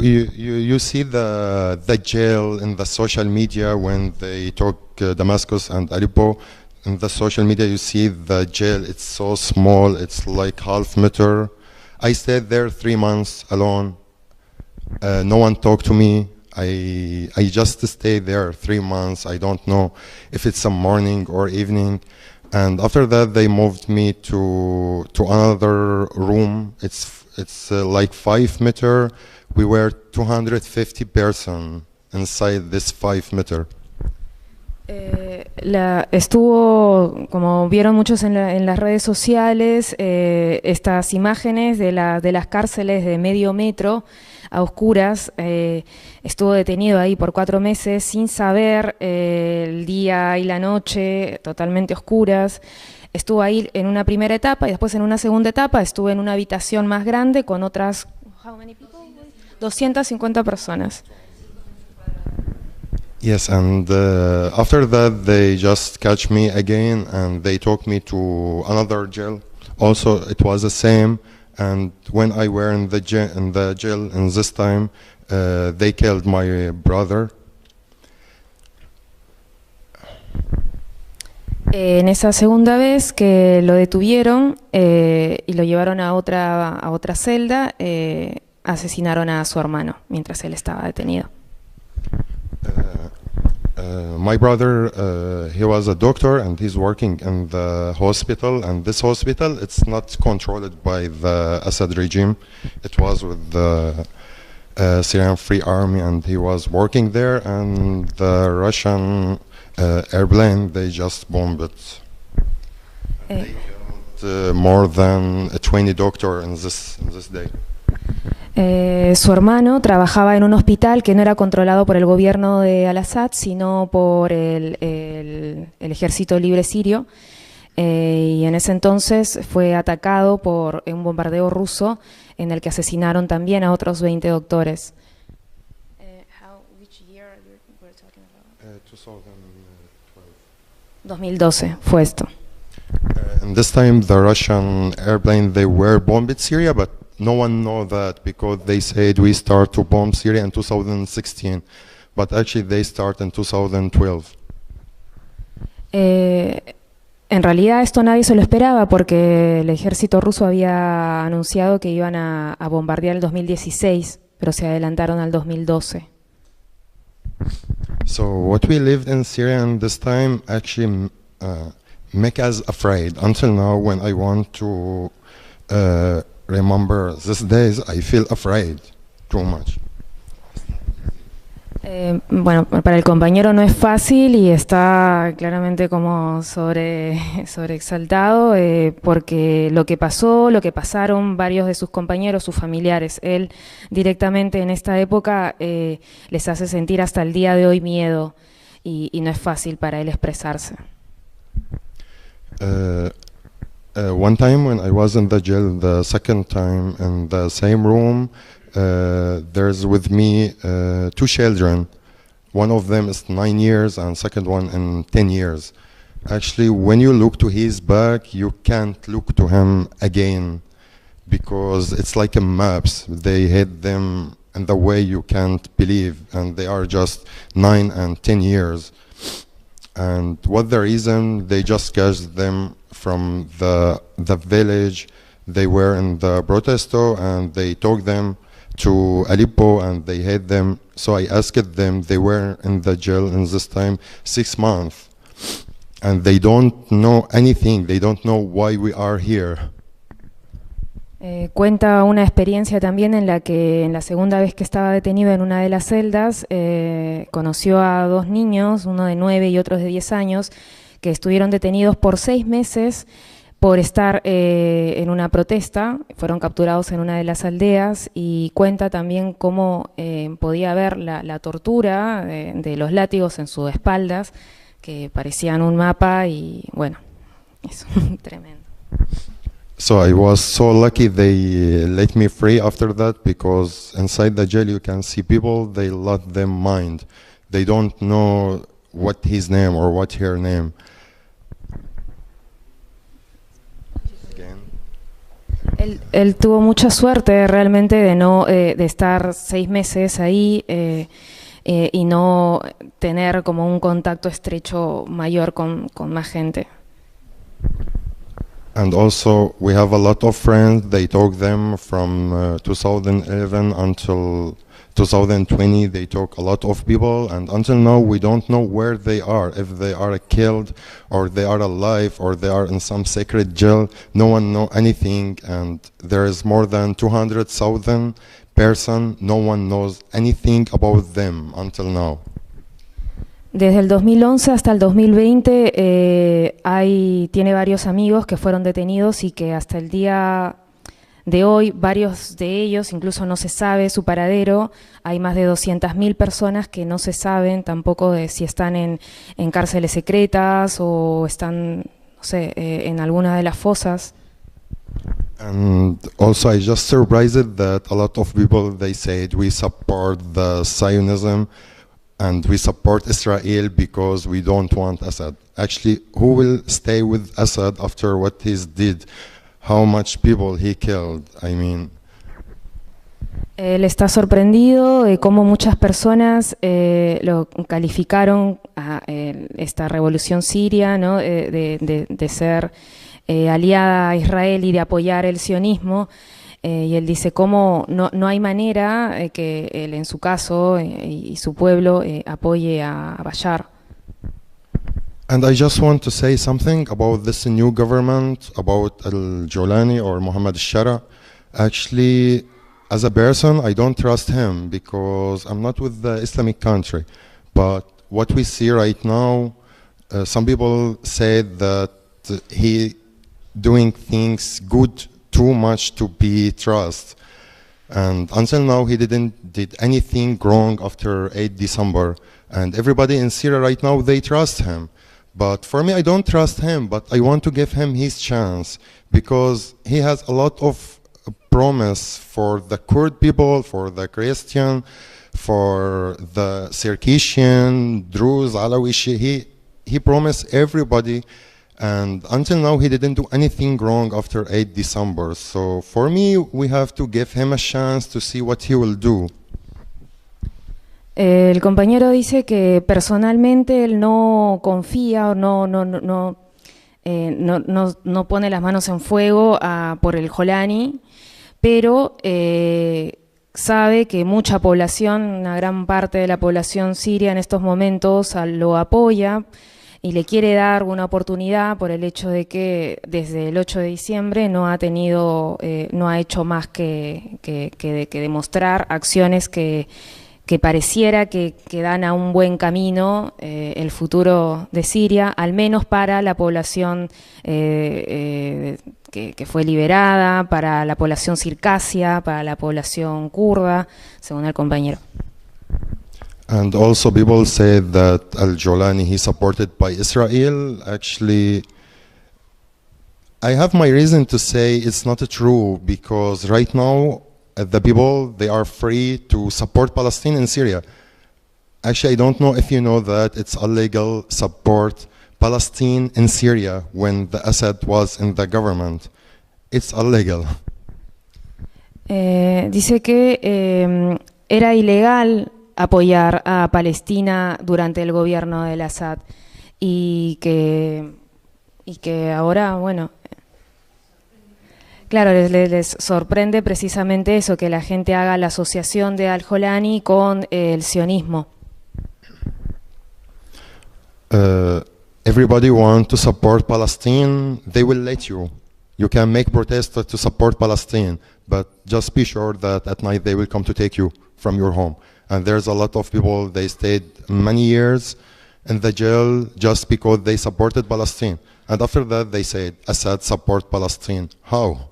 see the jail in the social media when they talk Damascus and Aleppo. In the social media, you see the jail. It's so small. It's like half meter. I stayed there 3 months alone. No one talked to me. I just stayed there 3 months. I don't know if it's a morning or evening. And after that, they moved me to another room. It's like 5 meter. We were 250 person inside this 5 meter. Estuvo, como vieron muchos en las redes sociales, estas imágenes de las cárceles de medio metro a oscuras. Estuvo detenido ahí por 4 meses sin saber el día y la noche, totalmente oscuras. Estuvo ahí en una primera etapa y después en una segunda etapa estuve en una habitación más grande con otras 250 personas. Yes, and after that they just catch me again and they took me to another jail. Also, it was the same. And when I were in the jail, in this time, they killed my brother. En esa segunda vez que lo detuvieron y lo llevaron a otra celda, asesinaron a su hermano mientras él estaba detenido. My brother, he was a doctor and he's working in the hospital, and this hospital, it's not controlled by the Assad regime. It was with the Syrian Free Army, and he was working there, and the Russian airplane, they just bombed it. They killed more than 20 doctors in this day. Su hermano trabajaba en un hospital que no era controlado por el gobierno de Al-Assad, sino por el Ejército Libre Sirio, y en ese entonces fue atacado por un bombardeo ruso en el que asesinaron también a otros 20 doctores. 2012 fue esto. And this time the Russian airplane, they were bombed Syria, but no one know that because they said we start to bomb Syria in 2016, but actually they start in 2012. En realidad esto nadie se lo esperaba porque el ejército ruso había anunciado que iban a bombardear el 2016, pero se adelantaron al 2012. So what we lived in Syria in this time actually make us afraid. Until now, when I want to remember these days, I feel afraid too much. Bueno, para el compañero no es fácil y está claramente como sobreexaltado porque lo que pasó, lo que pasaron varios de sus compañeros, sus familiares, él directamente en esta época les hace sentir hasta el día de hoy miedo y no es fácil para él expresarse. One time when I was in the jail, the second time in the same room, there's with me 2 children. One of them is 9 years and second one in 10 years. Actually, when you look to his back, you can't look to him again because it's like a maps. They hit them in the way you can't believe, and they are just 9 and 10 years. And what the reason, they just catch them from the village. They were in the protesto and they took them to Aleppo and they hid them. So I asked them, they were in the jail in this time 6 months and they don't know anything. They don't know why we are here. Cuenta una experiencia también en la que en la segunda vez que estaba detenido en una de las celdas, conoció a dos niños, uno de 9 y otro de 10 años, que estuvieron detenidos por 6 meses por estar en una protesta, fueron capturados en una de las aldeas, y cuenta también cómo podía ver la tortura de los látigos en sus espaldas, que parecían un mapa, y bueno, eso, tremendo. So I was so lucky they let me free after that, because inside the jail you can see people, they lost their mind. They don't know what his name or what her name. Él tuvo mucha suerte realmente de estar 6 meses ahí y no tener como un contacto estrecho mayor con más gente. And also we have a lot of friends, they took them from 2011 until 2020, they took a lot of people, and until now we don't know where they are, if they are killed or they are alive or they are in some secret jail. No one knows anything, and there is more than 200,000 persons, no one knows anything about them until now. Desde el 2011 hasta el 2020 tiene varios amigos que fueron detenidos y que hasta el día de hoy varios de ellos incluso no se sabe su paradero. Hay más de 200.000 personas que no se saben tampoco de si están en cárceles secretas o están, no sé, en alguna de las fosas. And also I just surprised that a lot of people, they said we support the Zionism and we support Israel because we don't want Assad. Actually, who will stay with Assad after what he did? How much people he killed? I mean. Él está sorprendido de cómo muchas personas lo calificaron a esta revolución siria, ¿no? de ser aliada a Israel y de apoyar el sionismo. Y él dice cómo no hay manera que él, en su caso, y su pueblo apoye a Bashar. And I just want to say something about this new government, about Al-Jolani or Mohammed al-Shara. Actually, as a person, I don't trust him because I'm not with the Islamic country. But what we see right now, some people say that he doing things good too much to be trust, and until now he did anything wrong after 8 December, and everybody in Syria right now, they trust him. But for me, I don't trust him, but I want to give him his chance because he has a lot of promise for the Kurd people, for the Christian, for the Circassian, Druze, Alawi. He promised everybody. And until now, he didn't do anything wrong after 8 December. So for me, we have to give him a chance to see what he will do. El compañero dice que personalmente él no confía o no pone las manos en fuego por el Jolani, pero sabe que mucha población, una gran parte de la población siria en estos momentos lo apoya y le quiere dar una oportunidad por el hecho de que desde el 8 de diciembre no ha hecho más que demostrar acciones que pareciera que dan a un buen camino el futuro de Siria, al menos para la población que fue liberada, para la población circasia, para la población kurda, según el compañero. And also people say that Al-Jolani, he's supported by Israel. Actually, I have my reason to say it's not true because right now the people, they are free to support Palestine in Syria. Actually, I don't know if you know that it's illegal support Palestine in Syria when the Assad was in the government. It's illegal. Dice que era ilegal apoyar a Palestina durante el gobierno del Assad y que ahora, bueno, claro, les sorprende precisamente eso, que la gente haga la asociación de Al-Jolani con el sionismo. Everybody want to support Palestine, they will let you. You can make protests to support Palestine, but just be sure that at night they will come to take you from your home. And there's a lot of people, they stayed many years in the jail just because they supported Palestine. And after that they said, Assad support Palestine. How?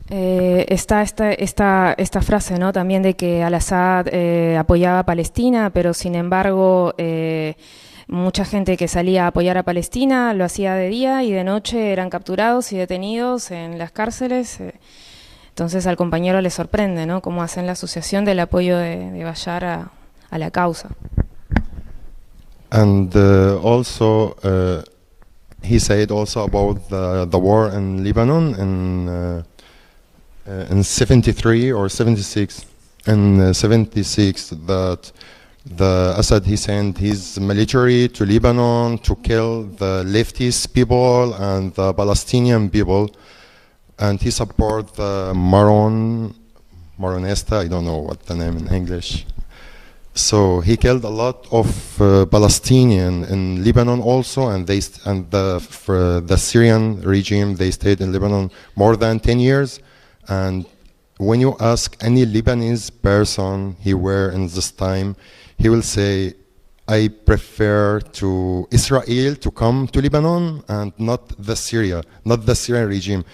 Está esta frase, ¿no? También de que Al-Assad apoyaba a Palestina, pero sin embargo mucha gente que salía a apoyar a Palestina lo hacía de día y de noche eran capturados y detenidos en las cárceles. Entonces al compañero le sorprende, ¿no? Cómo hacen la asociación del apoyo de Bashar a la causa. And also he said also about the war in Lebanon in 73 or 76. In 76 that the Assad, he sent his military to Lebanon to kill the leftist people and the Palestinian people, and he support the Maronista, I don't know what the name in English. So he killed a lot of Palestinian in Lebanon also, and the Syrian regime, they stayed in Lebanon more than 10 years. And when you ask any Lebanese person he were in this time, he will say, I prefer to Israel to come to Lebanon and not the Syrian regime.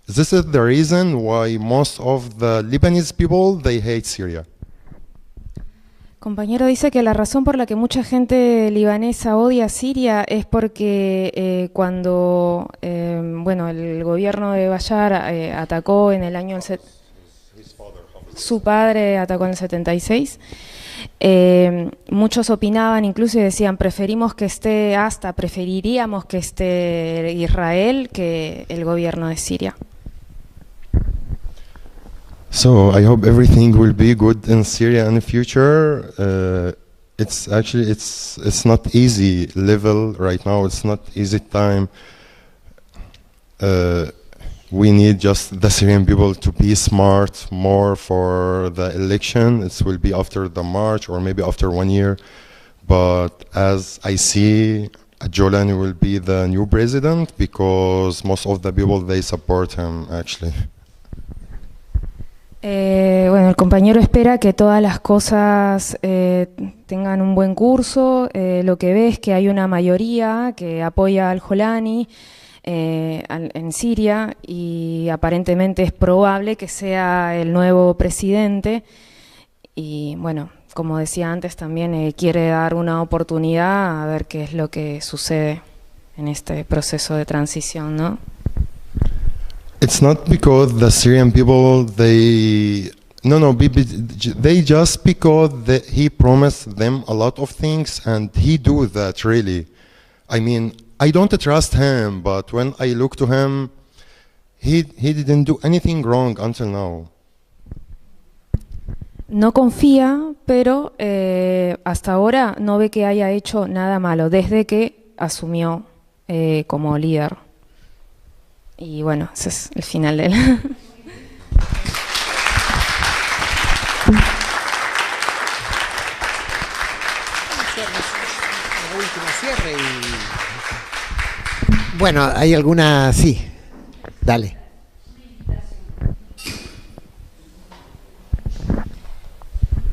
This is the reason why most of the Lebanese people, they hate Syria. Compañero dice que la razón por la que mucha gente libanesa odia a Siria es porque cuando el gobierno de Bashar atacó en el año... Su padre atacó en el 76. Muchos opinaban, incluso decían, preferiríamos que esté Israel que el gobierno de Siria. So I hope everything will be good in Syria in the future. It's not easy level right now. It's not easy time. We need just the Syrian people to be smart more for the election. It will be after the March or maybe after 1 year. But as I see, Jolani will be the new president because most of the people, they support him actually. El compañero espera que todas las cosas tengan un buen curso. Lo que ve es que hay una mayoría que apoya al Jolani en Siria y aparentemente es probable que sea el nuevo presidente. Y bueno, como decía antes, también quiere dar una oportunidad a ver qué es lo que sucede en este proceso de transición, ¿no? It's not because the Syrian people, they just because he promised them a lot of things and he do that really. I mean, I don't trust him, but when I look to him, he didn't do anything wrong until now. No confía, pero hasta ahora no ve que haya hecho nada malo desde que asumió como líder. Y bueno, ese es el final de él. Bueno, ¿hay alguna? Sí, dale.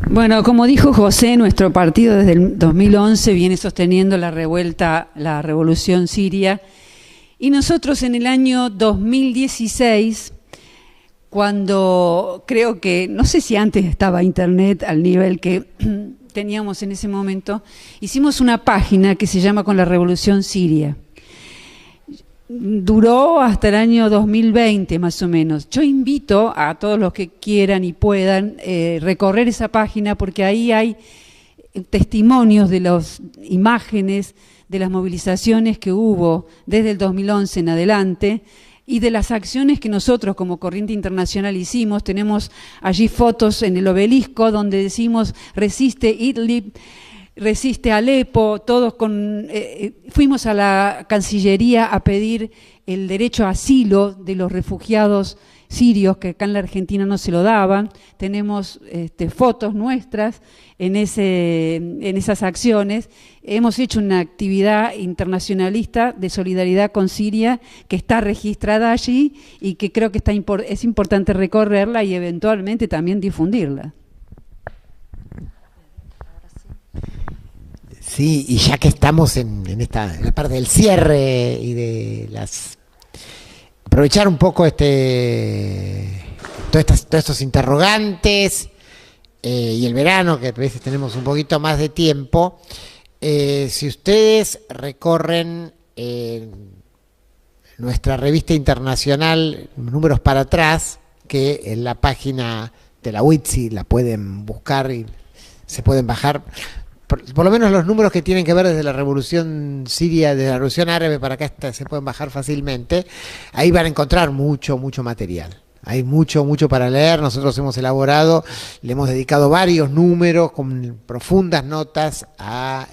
Bueno, como dijo José, nuestro partido desde el 2011 viene sosteniendo la revolución siria. Y nosotros en el año 2016, cuando creo que, no sé si antes estaba internet al nivel que teníamos en ese momento, hicimos una página que se llama Con la Revolución Siria. Duró hasta el año 2020 más o menos. Yo invito a todos los que quieran y puedan recorrer esa página porque ahí hay testimonios de las imágenes de las movilizaciones que hubo desde el 2011 en adelante y de las acciones que nosotros como Corriente Internacional hicimos. Tenemos allí fotos en el obelisco donde decimos resiste Idlib, resiste Alepo, todos fuimos a la Cancillería a pedir el derecho a asilo de los refugiados sirios que acá en la Argentina no se lo daban. Tenemos fotos nuestras en esas acciones. Hemos hecho una actividad internacionalista de solidaridad con Siria que está registrada allí y que creo que es importante recorrerla y eventualmente también difundirla. Sí, y ya que estamos en la parte del cierre y de aprovechar un poco todos estos interrogantes y el verano, que a veces tenemos un poquito más de tiempo, si ustedes recorren nuestra revista internacional, números para atrás, que en la página de la WITSI la pueden buscar y se pueden bajar, por lo menos los números que tienen que ver desde la revolución siria, desde la revolución árabe para acá se pueden bajar fácilmente. Ahí van a encontrar mucho material. Hay mucho para leer. Nosotros hemos elaborado, le hemos dedicado varios números con profundas notas a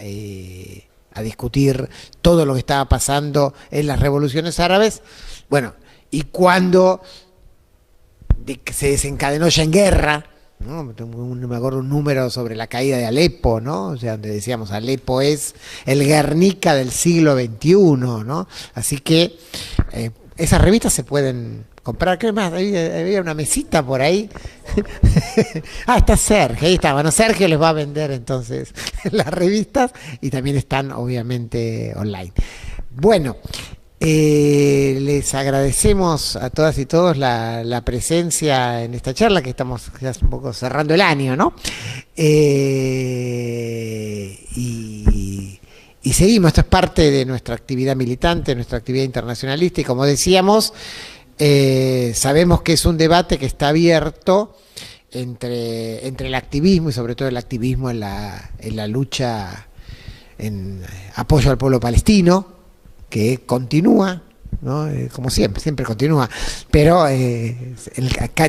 discutir todo lo que estaba pasando en las revoluciones árabes. Bueno, y cuando se desencadenó ya en guerra, ¿no? Me acuerdo un número sobre la caída de Alepo, ¿no? O sea, donde decíamos Alepo es el Guernica del siglo XXI, ¿no? Así que esas revistas se pueden comprar. ¿Qué más? Había una mesita por ahí. Está Sergio, ahí está. Bueno, Sergio les va a vender entonces las revistas y también están obviamente online. Bueno, les agradecemos a todas y todos la presencia en esta charla, que estamos ya un poco cerrando el año, ¿no? Y seguimos, esto es parte de nuestra actividad militante, nuestra actividad internacionalista, y como decíamos, sabemos que es un debate que está abierto entre el activismo y sobre todo el activismo en la lucha en apoyo al pueblo palestino, que continúa, ¿no? Como siempre continúa, pero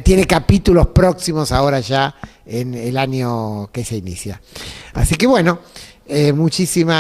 tiene capítulos próximos ahora ya en el año que se inicia. Así que bueno, muchísimas